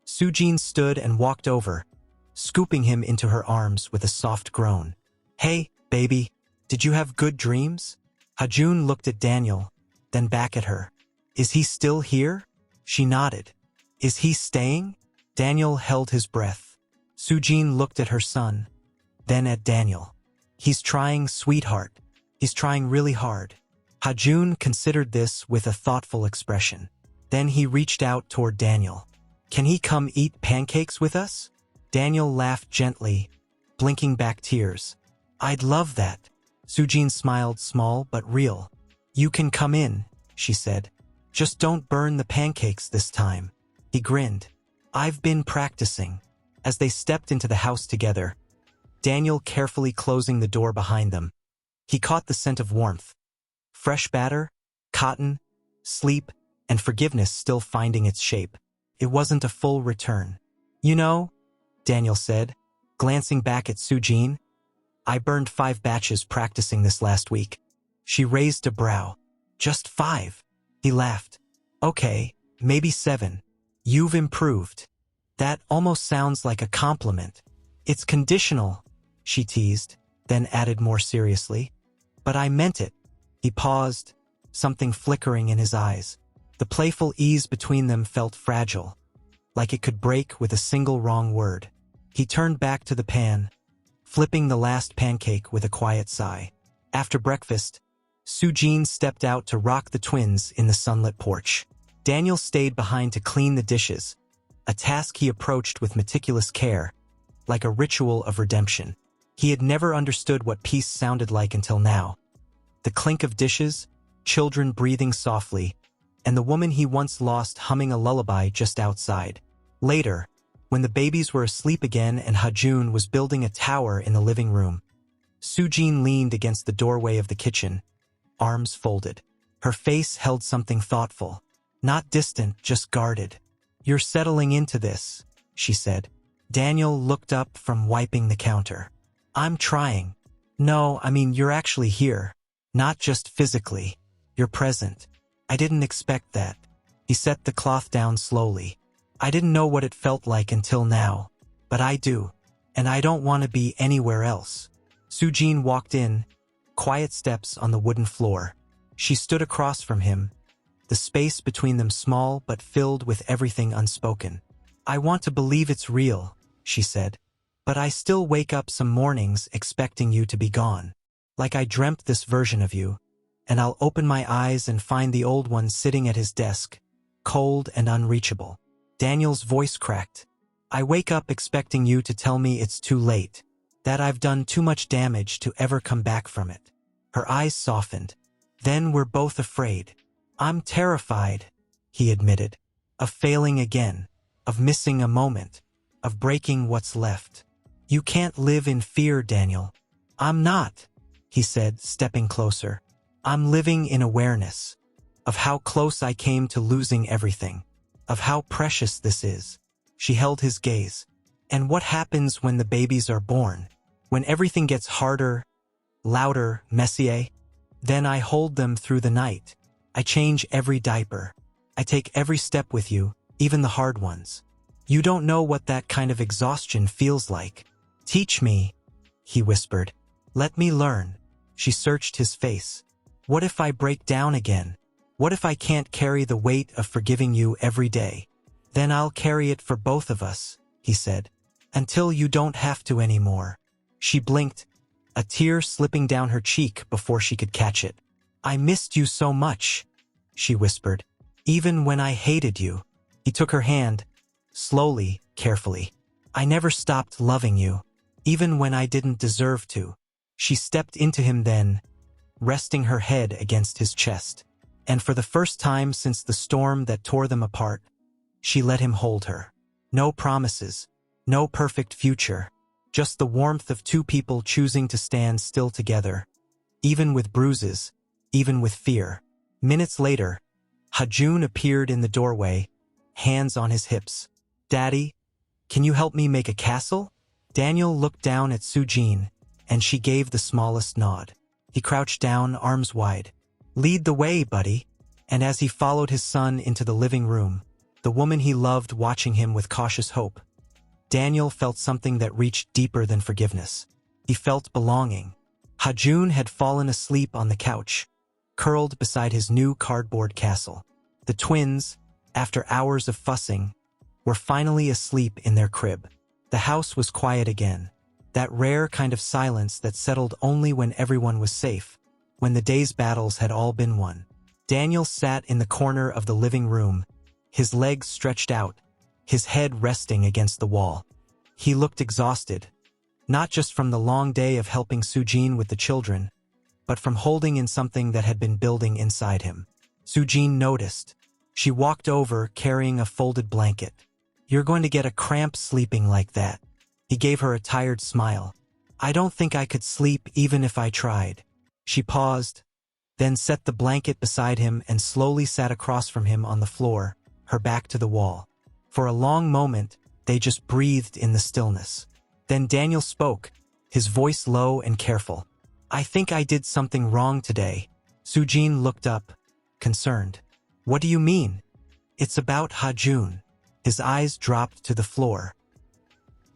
Sujin stood and walked over, scooping him into her arms with a soft groan. Hey, baby, did you have good dreams? Hajun looked at Daniel, then back at her. Is he still here? She nodded. Is he staying? Daniel held his breath. Sujin looked at her son, then at Daniel. He's trying, sweetheart. He's trying really hard. Hajun considered this with a thoughtful expression. Then he reached out toward Daniel. Can he come eat pancakes with us? Daniel laughed gently, blinking back tears. I'd love that. Sujin smiled, small but real. You can come in, she said. Just don't burn the pancakes this time. He grinned. I've been practicing. As they stepped into the house together, Daniel carefully closing the door behind them. He caught the scent of warmth. Fresh batter, cotton, sleep, and forgiveness still finding its shape. It wasn't a full return. You know, Daniel said, glancing back at Sujin, I burned 5 batches practicing this last week. She raised a brow. Just 5. He laughed. Okay, maybe 7. You've improved. That almost sounds like a compliment. It's conditional, she teased, then added more seriously. But I meant it. He paused, something flickering in his eyes. The playful ease between them felt fragile, like it could break with a single wrong word. He turned back to the pan, flipping the last pancake with a quiet sigh. After breakfast, Sujin stepped out to rock the twins in the sunlit porch. Daniel stayed behind to clean the dishes, a task he approached with meticulous care, like a ritual of redemption. He had never understood what peace sounded like until now. The clink of dishes, children breathing softly, and the woman he once lost humming a lullaby just outside. Later, when the babies were asleep again and Hajun was building a tower in the living room, Sujin leaned against the doorway of the kitchen, arms folded. Her face held something thoughtful, not distant, just guarded. "You're settling into this," she said. Daniel looked up from wiping the counter. "I'm trying." "No, I mean you're actually here. Not just physically. You're present." "I didn't expect that." He set the cloth down slowly. "I didn't know what it felt like until now. But I do. And I don't want to be anywhere else." Sujin walked in, quiet steps on the wooden floor. She stood across from him, the space between them small but filled with everything unspoken. "I want to believe it's real," she said. "But I still wake up some mornings expecting you to be gone. Like I dreamt this version of you, and I'll open my eyes and find the old one sitting at his desk, cold and unreachable." Daniel's voice cracked. "I wake up expecting you to tell me it's too late, that I've done too much damage to ever come back from it." Her eyes softened. "Then we're both afraid." "I'm terrified," he admitted, "of failing again, of missing a moment, of breaking what's left." "You can't live in fear, Daniel." "I'm not," he said, stepping closer. "I'm living in awareness of how close I came to losing everything, of how precious this is." She held his gaze. "And what happens when the babies are born? When everything gets harder, louder, messier? Then I hold them through the night. I change every diaper. I take every step with you, even the hard ones. You don't know what that kind of exhaustion feels like." "Teach me," he whispered. "Let me learn." She searched his face. "What if I break down again? What if I can't carry the weight of forgiving you every day?" "Then I'll carry it for both of us," he said. "Until you don't have to anymore." She blinked, a tear slipping down her cheek before she could catch it. "I missed you so much," she whispered. "Even when I hated you." He took her hand, slowly, carefully. "I never stopped loving you, even when I didn't deserve to." She stepped into him then, resting her head against his chest. And for the first time since the storm that tore them apart, she let him hold her. No promises, no perfect future, just the warmth of two people choosing to stand still together, even with bruises, even with fear. Minutes later, Hajun appeared in the doorway, hands on his hips. "Daddy, can you help me make a castle?" Daniel looked down at Sujin, and she gave the smallest nod. He crouched down, arms wide. "Lead the way, buddy." And as he followed his son into the living room, the woman he loved watching him with cautious hope, Daniel felt something that reached deeper than forgiveness. He felt belonging. Hajun had fallen asleep on the couch, curled beside his new cardboard castle. The twins, after hours of fussing, were finally asleep in their crib. The house was quiet again, that rare kind of silence that settled only when everyone was safe, when the day's battles had all been won. Daniel sat in the corner of the living room, his legs stretched out, his head resting against the wall. He looked exhausted, not just from the long day of helping Sujin with the children, but from holding in something that had been building inside him. Sujin noticed. She walked over, carrying a folded blanket. "You're going to get a cramp sleeping like that." He gave her a tired smile. "I don't think I could sleep even if I tried." She paused, then set the blanket beside him and slowly sat across from him on the floor, her back to the wall. For a long moment, they just breathed in the stillness. Then Daniel spoke, his voice low and careful. "I think I did something wrong today." Sujin looked up, concerned. "What do you mean?" "It's about Hajun." His eyes dropped to the floor.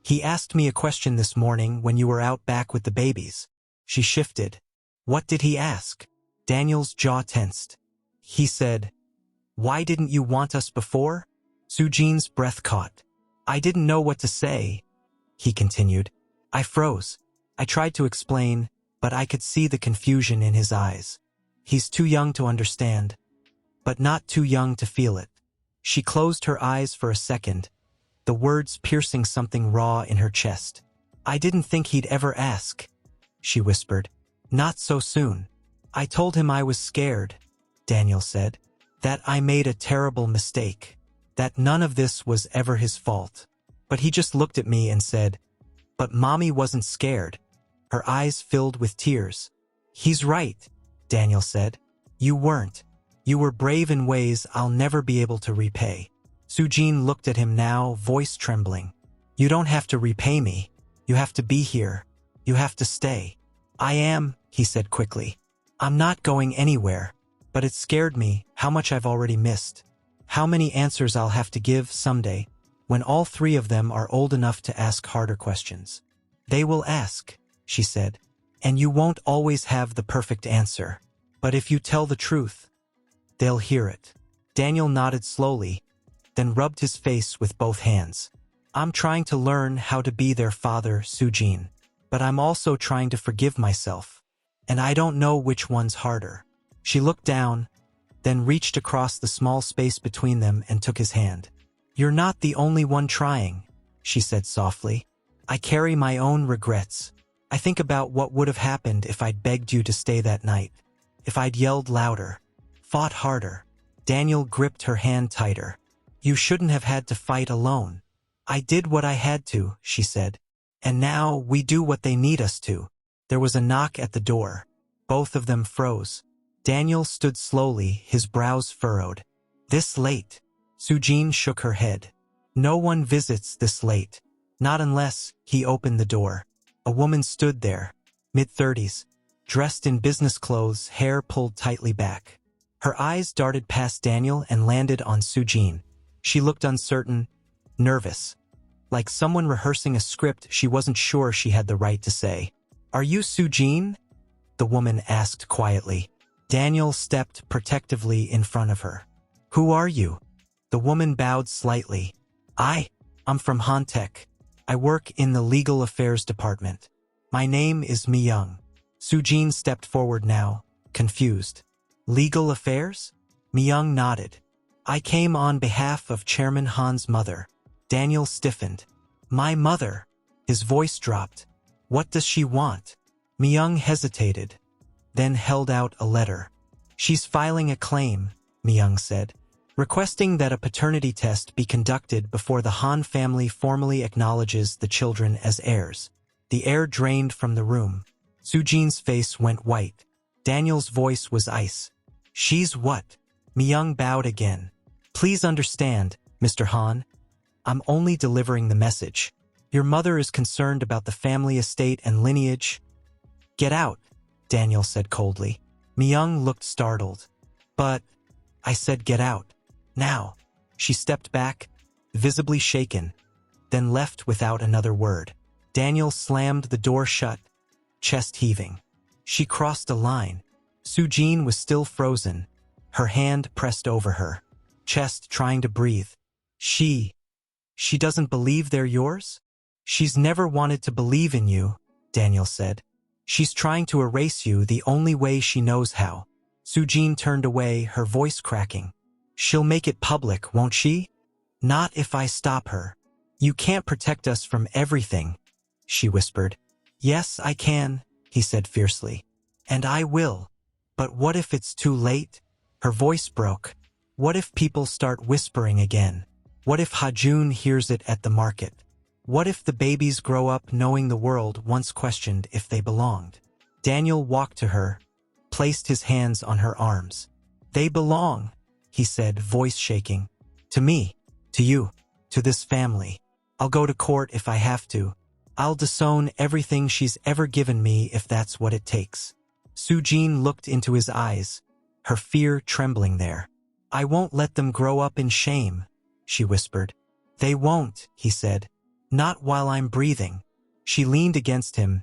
"He asked me a question this morning when you were out back with the babies." She shifted. "What did he ask?" Daniel's jaw tensed. He said, "Why didn't you want us before?" Sujin's breath caught. "I didn't know what to say," he continued. "I froze. I tried to explain, but I could see the confusion in his eyes. He's too young to understand, but not too young to feel it." She closed her eyes for a second, the words piercing something raw in her chest. "I didn't think he'd ever ask," she whispered. "Not so soon." "I told him I was scared," Daniel said. That I made a terrible mistake. That none of this was ever his fault. But he just looked at me and said, "But Mommy wasn't scared." Her eyes filled with tears. "He's right," Daniel said. "You weren't. You were brave in ways I'll never be able to repay." Sujin looked at him now, voice trembling. "You don't have to repay me. You have to be here. You have to stay." "I am," he said quickly. "I'm not going anywhere." But it scared me how much I've already missed. How many answers I'll have to give someday, when all three of them are old enough to ask harder questions. "They will ask," she said. "And you won't always have the perfect answer. But if you tell the truth, they'll hear it." Daniel nodded slowly, then rubbed his face with both hands. "I'm trying to learn how to be their father, Sujin. But I'm also trying to forgive myself. And I don't know which one's harder." She looked down, then reached across the small space between them and took his hand. "You're not the only one trying," she said softly. "I carry my own regrets. I think about what would have happened if I'd begged you to stay that night. If I'd yelled louder, fought harder." Daniel gripped her hand tighter. "You shouldn't have had to fight alone." "I did what I had to," she said. "And now we do what they need us to." There was a knock at the door. Both of them froze. Daniel stood slowly, his brows furrowed. "This late?" Sujin shook her head. "No one visits this late. Not unless." He opened the door. A woman stood there, mid-30s, dressed in business clothes, hair pulled tightly back. Her eyes darted past Daniel and landed on Sujin. She looked uncertain, nervous, like someone rehearsing a script she wasn't sure she had the right to say. "Are you Sujin?" the woman asked quietly. Daniel stepped protectively in front of her. "Who are you?" The woman bowed slightly. I'm from Hantek. I work in the legal affairs department. My name is Myung." Sujin stepped forward now, confused. "Legal affairs?" Myung nodded. "I came on behalf of Chairman Han's mother." Daniel stiffened. "My mother?" His voice dropped. "What does she want?" Myung hesitated, then held out a letter. "She's filing a claim," Myung said, "requesting that a paternity test be conducted before the Han family formally acknowledges the children as heirs." The air drained from the room. Sujin's face went white. Daniel's voice was ice. "She's what?" Myung bowed again. "Please understand, Mr. Han. I'm only delivering the message. Your mother is concerned about the family estate and lineage." "Get out," Daniel said coldly. Myung looked startled. "But," I said, "get out. Now." She stepped back, visibly shaken, then left without another word. Daniel slammed the door shut, chest heaving. She crossed a line. Sujin was still frozen, her hand pressed over her chest, trying to breathe. She doesn't believe they're yours?" "She's never wanted to believe in you," Daniel said. "She's trying to erase you the only way she knows how." Sujin turned away, her voice cracking. "She'll make it public, won't she?" "Not if I stop her." "You can't protect us from everything," she whispered. "Yes, I can," he said fiercely. "And I will. But what if it's too late?" Her voice broke. "What if people start whispering again? What if Hajun hears it at the market? What if the babies grow up knowing the world once questioned if they belonged?" Daniel walked to her, placed his hands on her arms. "They belong," he said, voice shaking. "To me, to you, to this family. I'll go to court if I have to. I'll disown everything she's ever given me if that's what it takes." Sujin looked into his eyes, her fear trembling there. "I won't let them grow up in shame," she whispered. "They won't," he said. "Not while I'm breathing." She leaned against him,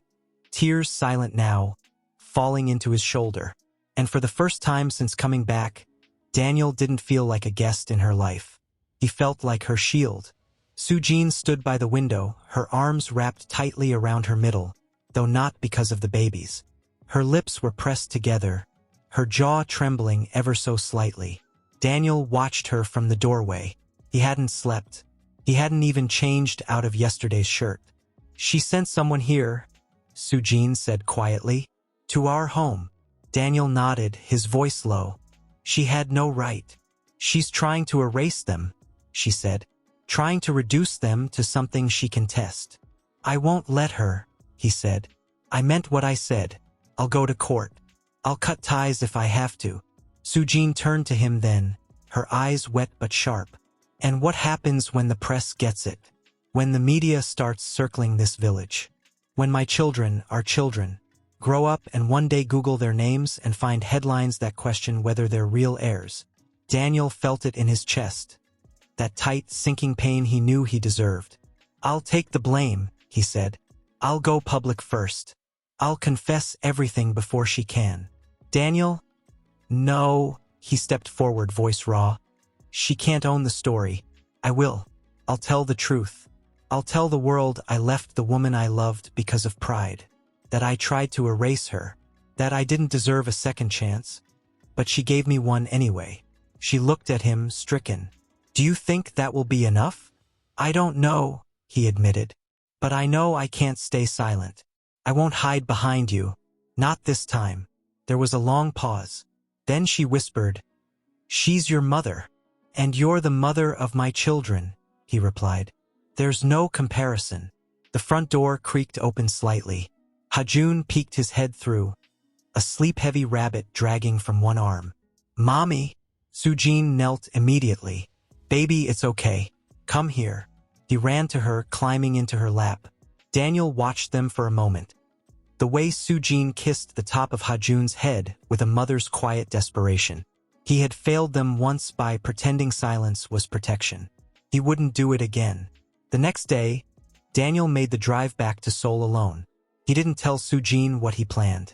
tears silent now, falling into his shoulder. And for the first time since coming back, Daniel didn't feel like a guest in her life. He felt like her shield. Sujin stood by the window, her arms wrapped tightly around her middle, though not because of the babies. Her lips were pressed together, her jaw trembling ever so slightly. Daniel watched her from the doorway. He hadn't slept. He hadn't even changed out of yesterday's shirt. "She sent someone here," Sujin said quietly. "To our home." Daniel nodded, his voice low. "She had no right." She's trying to erase them, she said, trying to reduce them to something she can test. I won't let her, he said. I meant what I said. I'll go to court. I'll cut ties if I have to. Sujin turned to him then, her eyes wet but sharp. And what happens when the press gets it? When the media starts circling this village? When my children, our children, grow up and one day Google their names and find headlines that question whether they're real heirs? Daniel felt it in his chest. That tight, sinking pain he knew he deserved. I'll take the blame, he said. I'll go public first. I'll confess everything before she can. Daniel? No, he stepped forward, voice raw. She can't own the story. I will. I'll tell the truth. I'll tell the world I left the woman I loved because of pride. That I tried to erase her. That I didn't deserve a second chance. But she gave me one anyway. She looked at him, stricken. Do you think that will be enough? I don't know, he admitted. But I know I can't stay silent. I won't hide behind you. Not this time. There was a long pause. Then she whispered, She's your mother. And you're the mother of my children, he replied. There's no comparison. The front door creaked open slightly. Hajun peeked his head through, a sleep-heavy rabbit dragging from one arm. Mommy! Sujin knelt immediately. Baby, it's okay. Come here. He ran to her, climbing into her lap. Daniel watched them for a moment. The way Sujin kissed the top of Hajun's head with a mother's quiet desperation. He had failed them once by pretending silence was protection. He wouldn't do it again. The next day, Daniel made the drive back to Seoul alone. He didn't tell Sujin what he planned.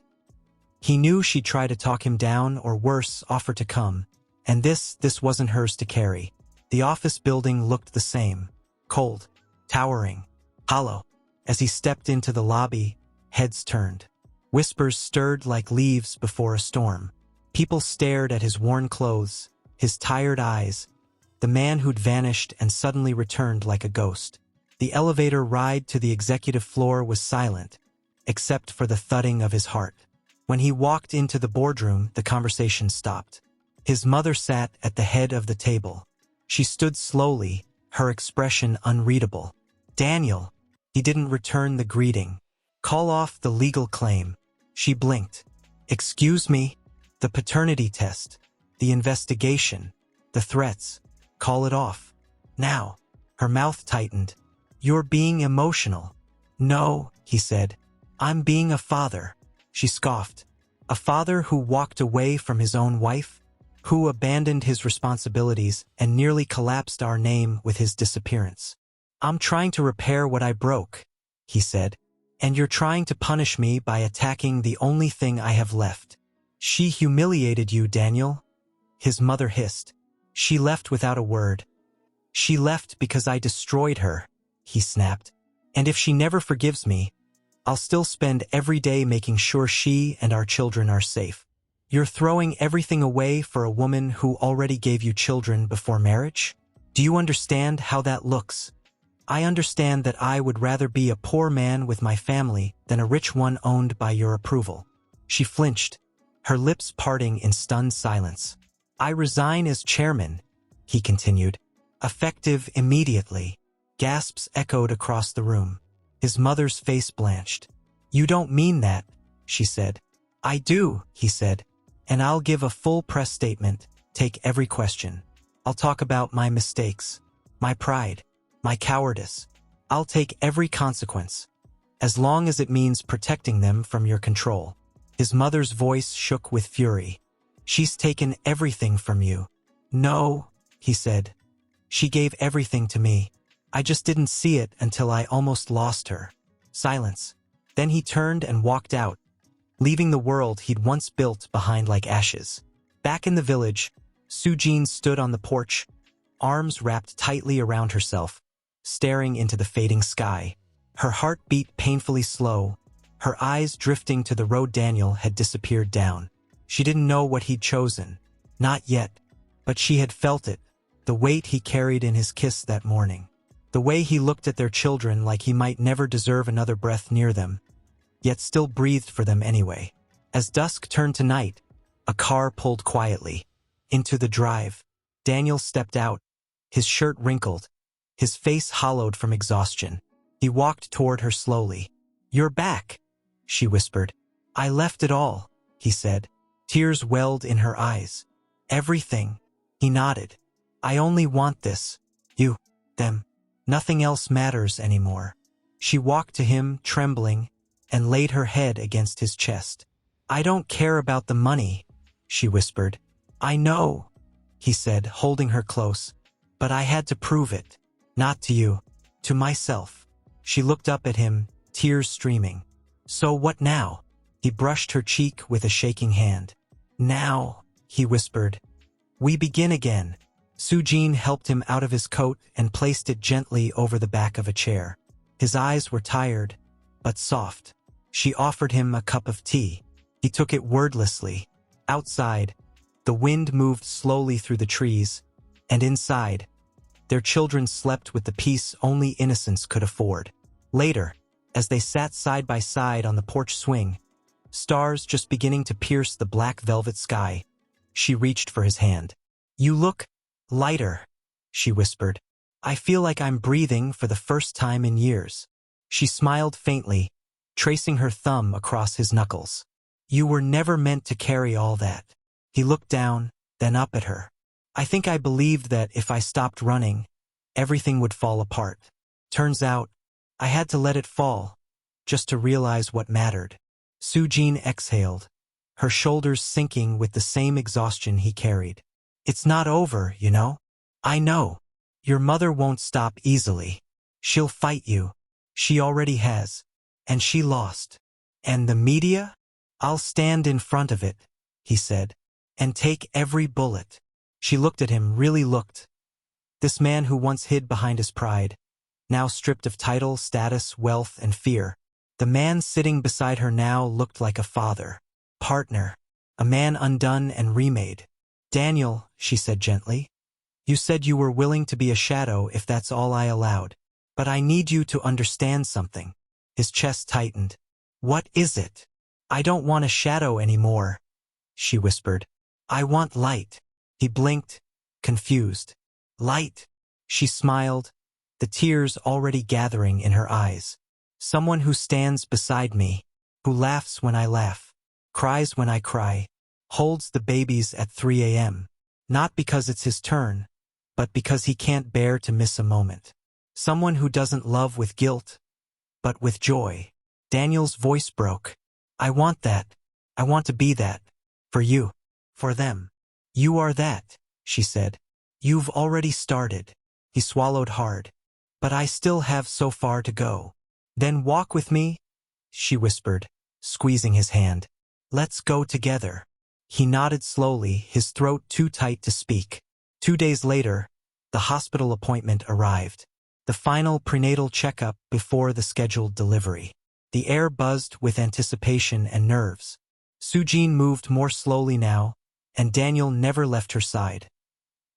He knew she'd try to talk him down or worse, offer to come. And this wasn't hers to carry. The office building looked the same. Cold, towering, hollow. As he stepped into the lobby, heads turned. Whispers stirred like leaves before a storm. People stared at his worn clothes, his tired eyes, the man who'd vanished and suddenly returned like a ghost. The elevator ride to the executive floor was silent, except for the thudding of his heart. When he walked into the boardroom, the conversation stopped. His mother sat at the head of the table. She stood slowly, her expression unreadable. Daniel. He didn't return the greeting. Call off the legal claim. She blinked. Excuse me? The paternity test. The investigation. The threats. Call it off. Now. Her mouth tightened. You're being emotional. No, he said. I'm being a father. She scoffed. A father who walked away from his own wife? Who abandoned his responsibilities and nearly collapsed our name with his disappearance. I'm trying to repair what I broke, he said. And you're trying to punish me by attacking the only thing I have left. She humiliated you, Daniel. His mother hissed. She left without a word. She left because I destroyed her, he snapped. And if she never forgives me, I'll still spend every day making sure she and our children are safe. You're throwing everything away for a woman who already gave you children before marriage? Do you understand how that looks? I understand that I would rather be a poor man with my family than a rich one owned by your approval. She flinched, her lips parting in stunned silence. I resign as chairman, he continued. Effective immediately. Gasps echoed across the room. His mother's face blanched. You don't mean that, she said. I do, he said. And I'll give a full press statement, take every question. I'll talk about my mistakes, my pride, my cowardice. I'll take every consequence, as long as it means protecting them from your control. His mother's voice shook with fury. She's taken everything from you. No, he said. She gave everything to me. I just didn't see it until I almost lost her. Silence. Then he turned and walked out, leaving the world he'd once built behind like ashes. Back in the village, Sujin stood on the porch, arms wrapped tightly around herself, staring into the fading sky. Her heart beat painfully slow, her eyes drifting to the road Daniel had disappeared down. She didn't know what he'd chosen. Not yet. But she had felt it, the weight he carried in his kiss that morning. The way he looked at their children like he might never deserve another breath near them, yet still breathed for them anyway. As dusk turned to night, a car pulled quietly into the drive. Daniel stepped out, his shirt wrinkled, his face hollowed from exhaustion. He walked toward her slowly. "You're back," she whispered. "I left it all," he said. Tears welled in her eyes. "Everything." He nodded. "I only want this. You, them. Nothing else matters anymore." She walked to him, trembling, and laid her head against his chest. "I don't care about the money," she whispered. "I know," he said, holding her close. "But I had to prove it. Not to you. To myself." She looked up at him, tears streaming. "So what now?" He brushed her cheek with a shaking hand. "Now," he whispered, "we begin again." Sujin helped him out of his coat and placed it gently over the back of a chair. His eyes were tired, but soft. She offered him a cup of tea. He took it wordlessly. Outside, the wind moved slowly through the trees, and inside, their children slept with the peace only innocence could afford. Later, as they sat side by side on the porch swing, stars just beginning to pierce the black velvet sky, she reached for his hand. "You look lighter," she whispered. "I feel like I'm breathing for the first time in years." She smiled faintly, tracing her thumb across his knuckles. "You were never meant to carry all that." He looked down, then up at her. "I think I believed that if I stopped running, everything would fall apart. Turns out, I had to let it fall, just to realize what mattered." Sujin exhaled, her shoulders sinking with the same exhaustion he carried. "It's not over, you know? I know. Your mother won't stop easily. She'll fight you. She already has. And she lost. And the media? I'll stand in front of it," he said, "and take every bullet." She looked at him, really looked. This man who once hid behind his pride, now stripped of title, status, wealth, and fear. The man sitting beside her now looked like a father, partner, a man undone and remade. "Daniel," she said gently, "you said you were willing to be a shadow if that's all I allowed. But I need you to understand something." His chest tightened. "What is it?" "I don't want a shadow anymore," she whispered. "I want light." He blinked, confused. "Light?" She smiled, the tears already gathering in her eyes. "Someone who stands beside me, who laughs when I laugh, cries when I cry, holds the babies at 3 a.m. Not because it's his turn, but because he can't bear to miss a moment. Someone who doesn't love with guilt, but with joy." Daniel's voice broke. "I want that. I want to be that. For you. For them." "You are that," she said. "You've already started." He swallowed hard. "But I still have so far to go." "Then walk with me," she whispered, squeezing his hand. "Let's go together." He nodded slowly, his throat too tight to speak. 2 days later, the hospital appointment arrived. The final prenatal checkup before the scheduled delivery. The air buzzed with anticipation and nerves. Sujin moved more slowly now, and Daniel never left her side.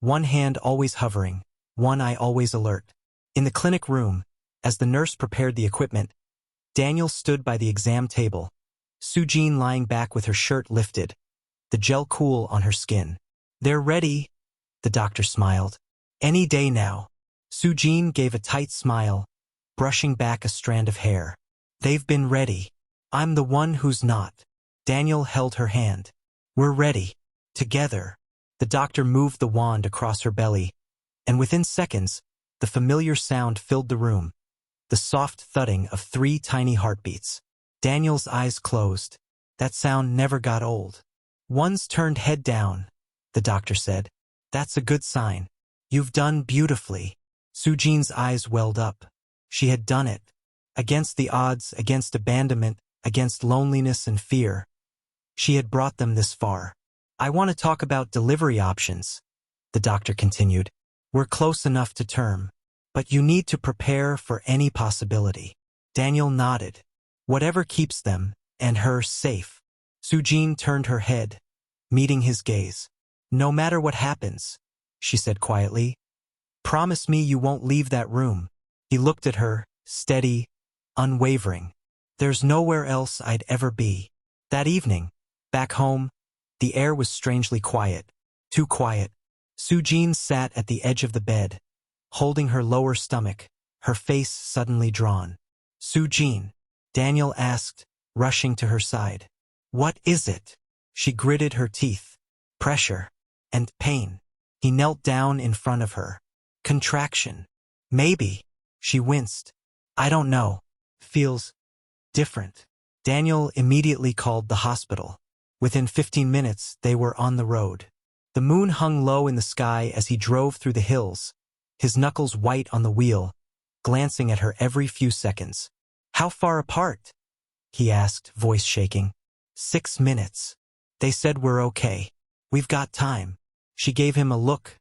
One hand always hovering, one eye always alert. In the clinic room, as the nurse prepared the equipment, Daniel stood by the exam table, Sujin lying back with her shirt lifted, the gel cool on her skin. "They're ready," the doctor smiled. "Any day now." Sujin gave a tight smile, brushing back a strand of hair. "They've been ready. I'm the one who's not." Daniel held her hand. "We're ready. Together." The doctor moved the wand across her belly, and within seconds, the familiar sound filled the room, the soft thudding of 3 tiny heartbeats. Daniel's eyes closed. That sound never got old. "One's turned head down," the doctor said. "That's a good sign. You've done beautifully." Sujin's eyes welled up. She had done it. Against the odds, against abandonment, against loneliness and fear. She had brought them this far. "I want to talk about delivery options," the doctor continued. "We're close enough to term, but you need to prepare for any possibility." Daniel nodded. "Whatever keeps them, and her, safe." Sujin turned her head, meeting his gaze. "No matter what happens," she said quietly, "promise me you won't leave that room." He looked at her, steady, unwavering. "There's nowhere else I'd ever be." That evening, back home, the air was strangely quiet. Too quiet. Sujin sat at the edge of the bed, holding her lower stomach, her face suddenly drawn. Sujin, Daniel asked, rushing to her side. What is it? She gritted her teeth. Pressure. And pain. He knelt down in front of her. Contraction. Maybe. She winced. I don't know. Feels different. Daniel immediately called the hospital. Within 15 minutes, they were on the road. The moon hung low in the sky as he drove through the hills, his knuckles white on the wheel, glancing at her every few seconds. How far apart? He asked, voice shaking. 6 minutes. They said we're okay. We've got time. She gave him a look,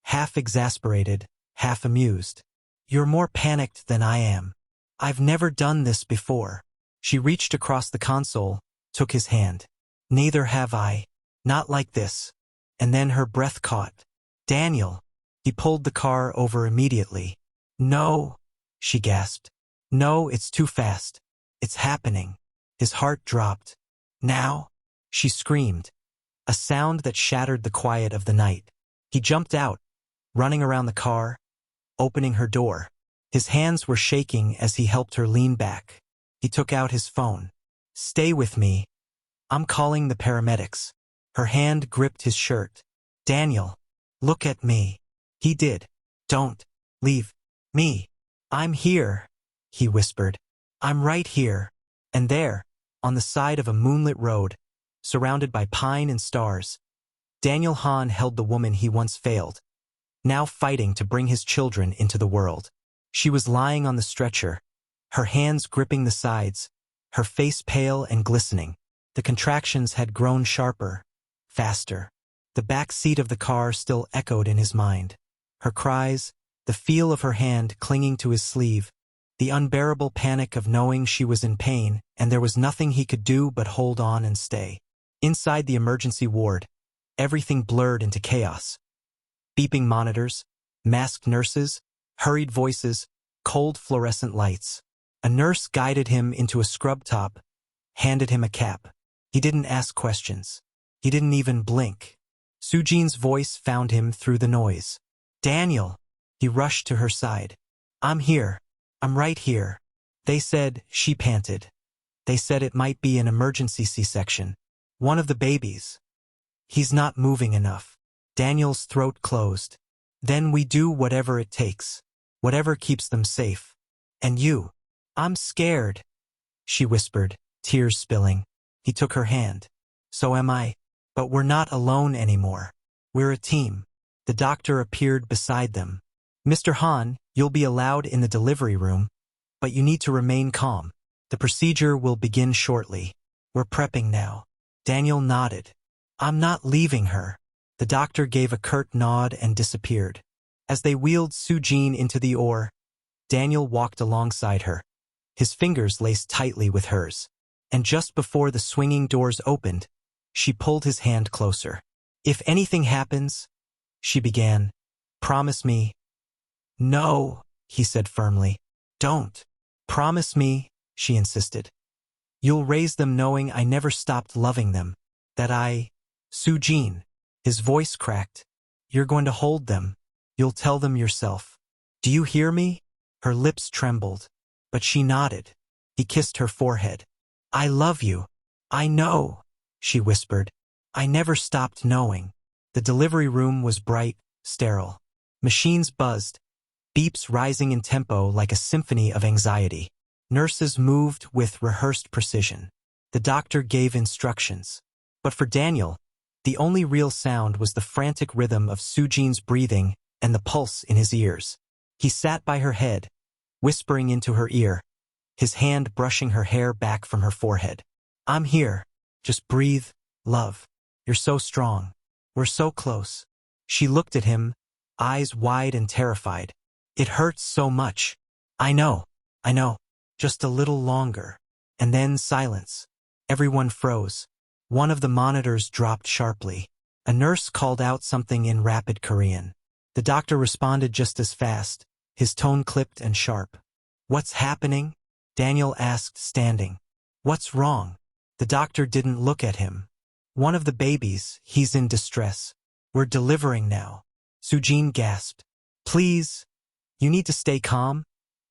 half exasperated, half amused. You're more panicked than I am. I've never done this before. She reached across the console, took his hand. Neither have I. Not like this. And then her breath caught. Daniel. He pulled the car over immediately. No, she gasped. No, it's too fast. It's happening. His heart dropped. Now? She screamed. A sound that shattered the quiet of the night. He jumped out, running around the car, opening her door. His hands were shaking as he helped her lean back. He took out his phone. Stay with me. I'm calling the paramedics. Her hand gripped his shirt. Daniel, look at me. He did. Don't leave me. I'm here, he whispered. I'm right here. And there, on the side of a moonlit road, surrounded by pine and stars, Daniel Hahn held the woman he once failed, now fighting to bring his children into the world. She was lying on the stretcher, her hands gripping the sides, her face pale and glistening. The contractions had grown sharper, faster. The back seat of the car still echoed in his mind. Her cries, the feel of her hand clinging to his sleeve, the unbearable panic of knowing she was in pain and there was nothing he could do but hold on and stay. Inside the emergency ward, everything blurred into chaos. Beeping monitors, masked nurses, hurried voices, cold fluorescent lights. A nurse guided him into a scrub top, handed him a cap. He didn't ask questions. He didn't even blink. Sujin's voice found him through the noise. Daniel! He rushed to her side. I'm here. I'm right here. They said, she panted. They said it might be an emergency C-section. One of the babies. He's not moving enough. Daniel's throat closed. Then we do whatever it takes. Whatever keeps them safe. And you. I'm scared, she whispered, tears spilling. He took her hand. So am I. But we're not alone anymore. We're a team. The doctor appeared beside them. Mr. Hahn, you'll be allowed in the delivery room, but you need to remain calm. The procedure will begin shortly. We're prepping now. Daniel nodded. I'm not leaving her. The doctor gave a curt nod and disappeared. As they wheeled Sujin into the OR, Daniel walked alongside her, his fingers laced tightly with hers. And just before the swinging doors opened, she pulled his hand closer. If anything happens, she began. Promise me. No, he said firmly. Don't. Promise me, she insisted. You'll raise them knowing I never stopped loving them. That I... Sujin. His voice cracked. You're going to hold them. You'll tell them yourself. Do you hear me? Her lips trembled, but she nodded. He kissed her forehead. I love you. I know, she whispered. I never stopped knowing. The delivery room was bright, sterile. Machines buzzed, beeps rising in tempo like a symphony of anxiety. Nurses moved with rehearsed precision. The doctor gave instructions. But for Daniel, the only real sound was the frantic rhythm of Sujin's breathing and the pulse in his ears. He sat by her head, whispering into her ear, his hand brushing her hair back from her forehead. I'm here. Just breathe, love. You're so strong. We're so close. She looked at him, eyes wide and terrified. It hurts so much. I know. Just a little longer. And then silence. Everyone froze. One of the monitors dropped sharply. A nurse called out something in rapid Korean. The doctor responded just as fast, his tone clipped and sharp. What's happening? Daniel asked, standing. What's wrong? The doctor didn't look at him. One of the babies, he's in distress. We're delivering now. Sujin gasped. Please, you need to stay calm,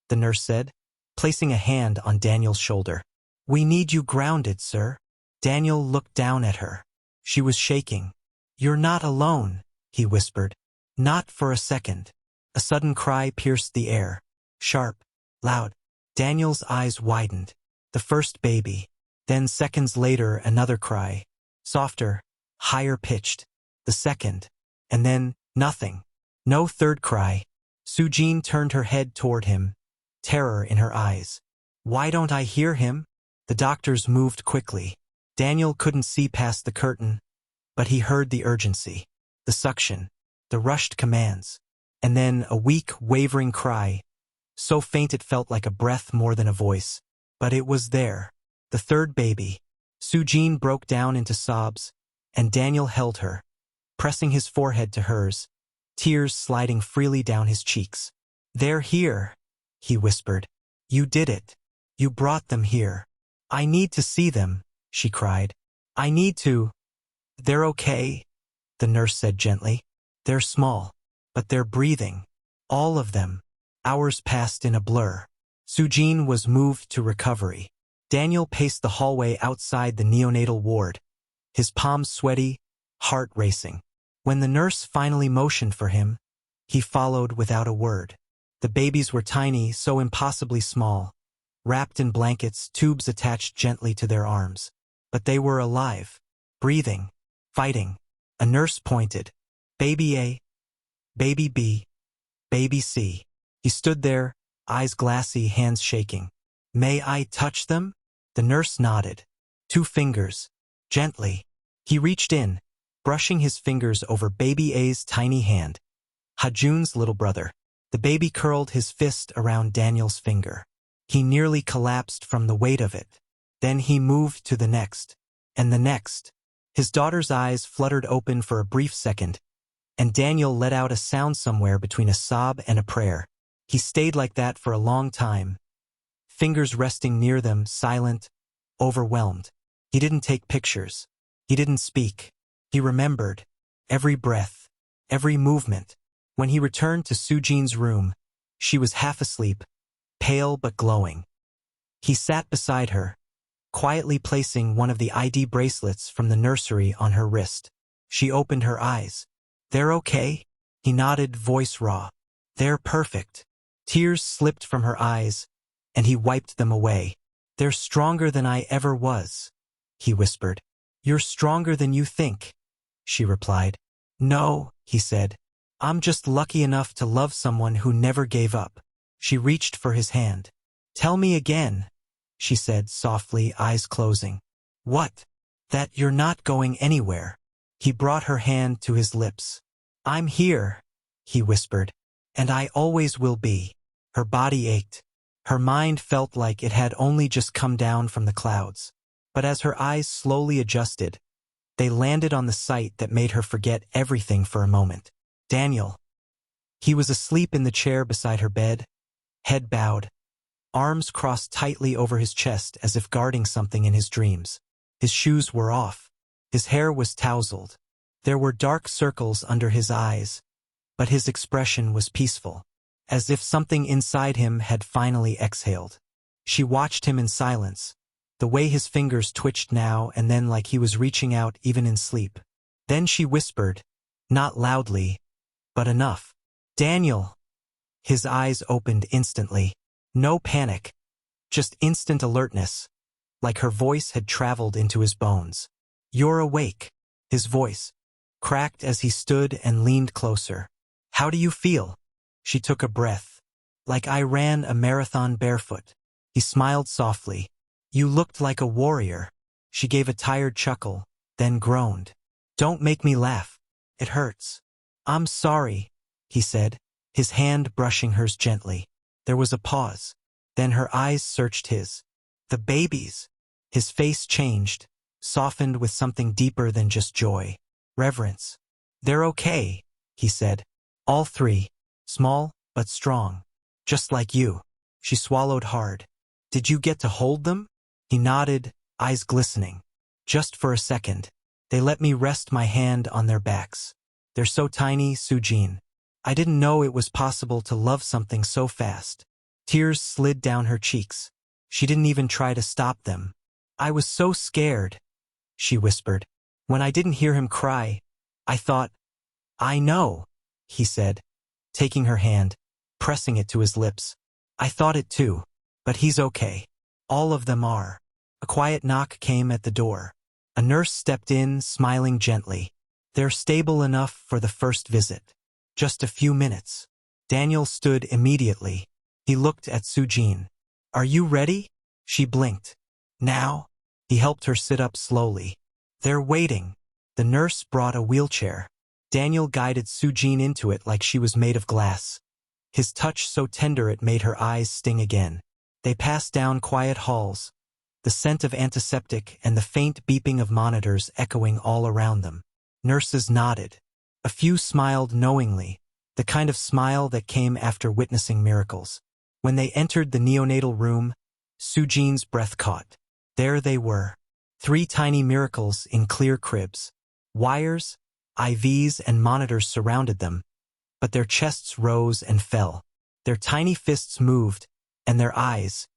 the nurse said, placing a hand on Daniel's shoulder. We need you grounded, sir. Daniel looked down at her. She was shaking. You're not alone, he whispered. Not for a second. A sudden cry pierced the air. Sharp, loud. Daniel's eyes widened. The first baby. Then seconds later another cry. Softer, higher pitched. The second. And then, nothing. No third cry. Sujin turned her head toward him, terror in her eyes. Why don't I hear him? The doctors moved quickly. Daniel couldn't see past the curtain, but he heard the urgency, the suction, the rushed commands, and then a weak, wavering cry, so faint it felt like a breath more than a voice. But it was there. The third baby. Sujin broke down into sobs, and Daniel held her, pressing his forehead to hers, tears sliding freely down his cheeks. They're here, he whispered. You did it. You brought them here. I need to see them, she cried. I need to. They're okay, the nurse said gently. They're small, but they're breathing. All of them. Hours passed in a blur. Sujin was moved to recovery. Daniel paced the hallway outside the neonatal ward, his palms sweaty, heart racing. When the nurse finally motioned for him, he followed without a word. The babies were tiny, so impossibly small, wrapped in blankets, tubes attached gently to their arms. But they were alive, breathing, fighting. A nurse pointed. Baby A, baby B, baby C. He stood there, eyes glassy, hands shaking. May I touch them? The nurse nodded. 2 fingers. Gently. He reached in, brushing his fingers over baby A's tiny hand. Hajun's little brother. The baby curled his fist around Daniel's finger. He nearly collapsed from the weight of it. Then he moved to the next. And the next. His daughter's eyes fluttered open for a brief second, and Daniel let out a sound somewhere between a sob and a prayer. He stayed like that for a long time, fingers resting near them, silent, overwhelmed. He didn't take pictures. He didn't speak. He remembered every breath, every movement. When he returned to Sujin's room, she was half asleep, pale but glowing. He sat beside her, quietly placing one of the ID bracelets from the nursery on her wrist. She opened her eyes. They're okay? He nodded, voice raw. They're perfect. Tears slipped from her eyes, and he wiped them away. They're stronger than I ever was, he whispered. You're stronger than you think, she replied. No, he said. I'm just lucky enough to love someone who never gave up. She reached for his hand. Tell me again, she said softly, eyes closing. What? That you're not going anywhere. He brought her hand to his lips. I'm here, he whispered, and I always will be. Her body ached. Her mind felt like it had only just come down from the clouds. But as her eyes slowly adjusted, they landed on the sight that made her forget everything for a moment. Daniel. He was asleep in the chair beside her bed, head bowed, arms crossed tightly over his chest as if guarding something in his dreams. His shoes were off. His hair was tousled. There were dark circles under his eyes, but his expression was peaceful, as if something inside him had finally exhaled. She watched him in silence, the way his fingers twitched now and then like he was reaching out even in sleep. Then she whispered, not loudly, but enough. Daniel! His eyes opened instantly. No panic, just instant alertness, like her voice had traveled into his bones. You're awake. His voice cracked as he stood and leaned closer. How do you feel? She took a breath. Like I ran a marathon barefoot. He smiled softly. You looked like a warrior. She gave a tired chuckle, then groaned. Don't make me laugh. It hurts. I'm sorry, he said, his hand brushing hers gently. There was a pause. Then her eyes searched his. The babies. His face changed, softened with something deeper than just joy. Reverence. They're okay, he said. All 3. Small, but strong. Just like you. She swallowed hard. Did you get to hold them? He nodded, eyes glistening. Just for a second. They let me rest my hand on their backs. They're so tiny, Sujin. I didn't know it was possible to love something so fast. Tears slid down her cheeks. She didn't even try to stop them. I was so scared, she whispered. When I didn't hear him cry, I thought, I know, he said, taking her hand, pressing it to his lips. I thought it too, but he's okay. All of them are. A quiet knock came at the door. A nurse stepped in, smiling gently. They're stable enough for the first visit. Just a few minutes. Daniel stood immediately. He looked at Sujin. Are you ready? She blinked. Now? He helped her sit up slowly. They're waiting. The nurse brought a wheelchair. Daniel guided Sujin into it like she was made of glass. His touch so tender it made her eyes sting again. They passed down quiet halls, the scent of antiseptic and the faint beeping of monitors echoing all around them. Nurses nodded. A few smiled knowingly, the kind of smile that came after witnessing miracles. When they entered the neonatal room, Sujin's breath caught. There they were. 3 tiny miracles in clear cribs. Wires, IVs, and monitors surrounded them, but their chests rose and fell. Their tiny fists moved, and their eyes,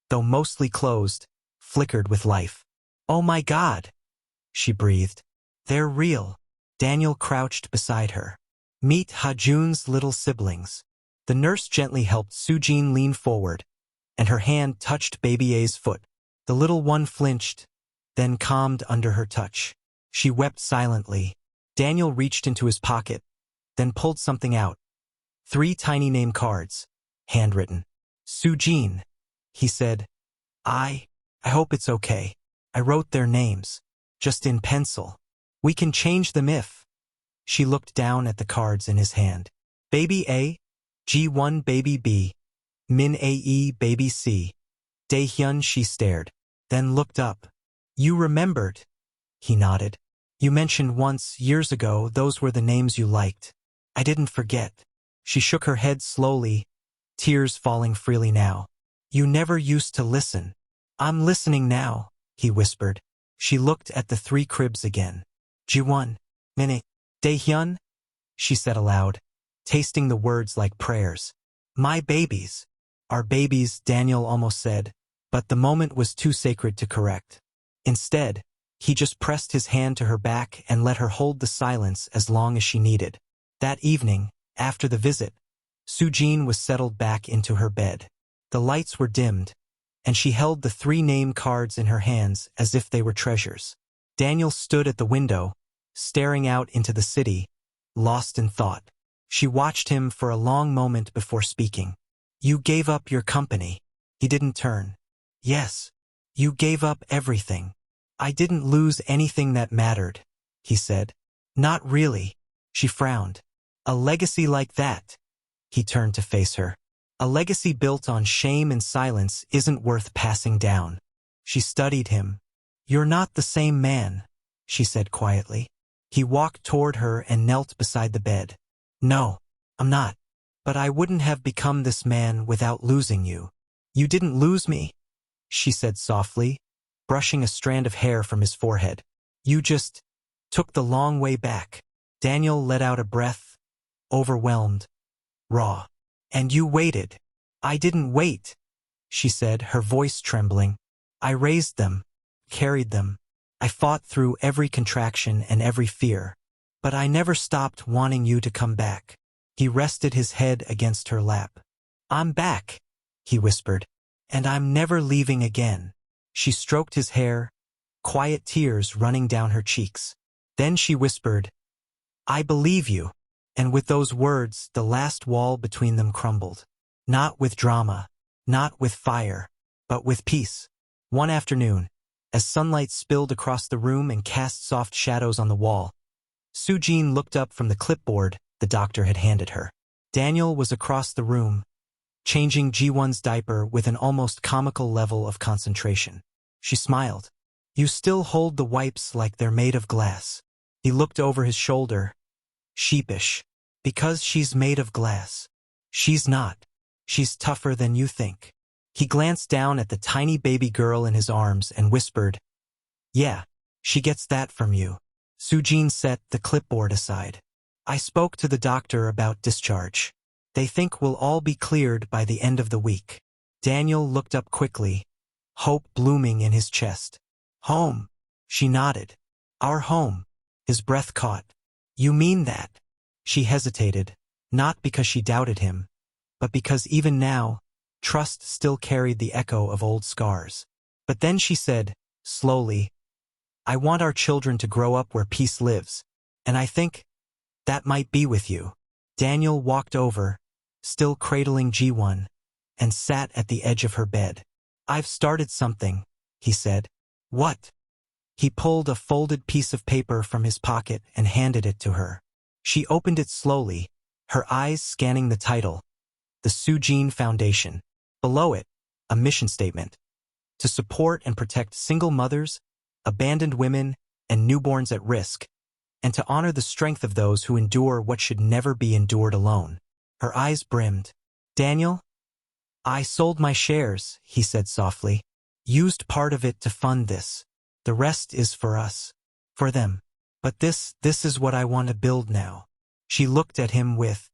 though mostly closed, flickered with life. Oh my God, she breathed. They're real. Daniel crouched beside her. Meet Hajun's little siblings. The nurse gently helped Sujin lean forward, and her hand touched baby A's foot. The little one flinched, then calmed under her touch. She wept silently. Daniel reached into his pocket, then pulled something out. 3 tiny name cards, handwritten. Sujin, he said. I hope it's okay. I wrote their names, just in pencil. We can change them if. She looked down at the cards in his hand. Baby A, G1 baby B, Min Ae baby C. Daehyun, she stared, then looked up. You remembered. He nodded. You mentioned once, years ago, those were the names you liked. I didn't forget. She shook her head slowly, tears falling freely now. You never used to listen. I'm listening now, he whispered. She looked at the 3 cribs again. Ji-won, Min-ae, Daehyun, she said aloud, tasting the words like prayers. My babies. Our babies, Daniel almost said, but the moment was too sacred to correct. Instead, he just pressed his hand to her back and let her hold the silence as long as she needed. That evening, after the visit, Sujin was settled back into her bed. The lights were dimmed, and she held the 3 name cards in her hands as if they were treasures. Daniel stood at the window, staring out into the city, lost in thought. She watched him for a long moment before speaking. You gave up your company. He didn't turn. Yes. You gave up everything. I didn't lose anything that mattered, he said. Not really. She frowned. A legacy like that. He turned to face her. A legacy built on shame and silence isn't worth passing down. She studied him. You're not the same man, she said quietly. He walked toward her and knelt beside the bed. No, I'm not. But I wouldn't have become this man without losing you. You didn't lose me, she said softly, brushing a strand of hair from his forehead. You just took the long way back. Daniel let out a breath, overwhelmed, raw. And you waited. I didn't wait, she said, her voice trembling. I raised them, carried them. I fought through every contraction and every fear. But I never stopped wanting you to come back. He rested his head against her lap. I'm back, he whispered, and I'm never leaving again. She stroked his hair, quiet tears running down her cheeks. Then she whispered, I believe you. And with those words, the last wall between them crumbled. Not with drama, not with fire, but with peace. One afternoon, as sunlight spilled across the room and cast soft shadows on the wall, Sujin looked up from the clipboard the doctor had handed her. Daniel was across the room, changing Ji-won's diaper with an almost comical level of concentration. She smiled. You still hold the wipes like they're made of glass. He looked over his shoulder, sheepish. Because she's made of glass. She's not. She's tougher than you think. He glanced down at the tiny baby girl in his arms and whispered, Yeah, she gets that from you. Sujin set the clipboard aside. I spoke to the doctor about discharge. They think we'll all be cleared by the end of the week. Daniel looked up quickly, hope blooming in his chest. Home. She nodded. Our home. His breath caught. You mean that? She hesitated, not because she doubted him, but because even now, trust still carried the echo of old scars. But then she said, slowly, I want our children to grow up where peace lives, and I think that might be with you. Daniel walked over, still cradling G1, and sat at the edge of her bed. I've started something, he said. What? He pulled a folded piece of paper from his pocket and handed it to her. She opened it slowly, her eyes scanning the title, the Sujin Foundation. Below it, a mission statement. To support and protect single mothers, abandoned women, and newborns at risk, and to honor the strength of those who endure what should never be endured alone. Her eyes brimmed. Daniel? I sold my shares, he said softly. Used part of it to fund this. The rest is for us. For them. But this is what I want to build now. She looked at him with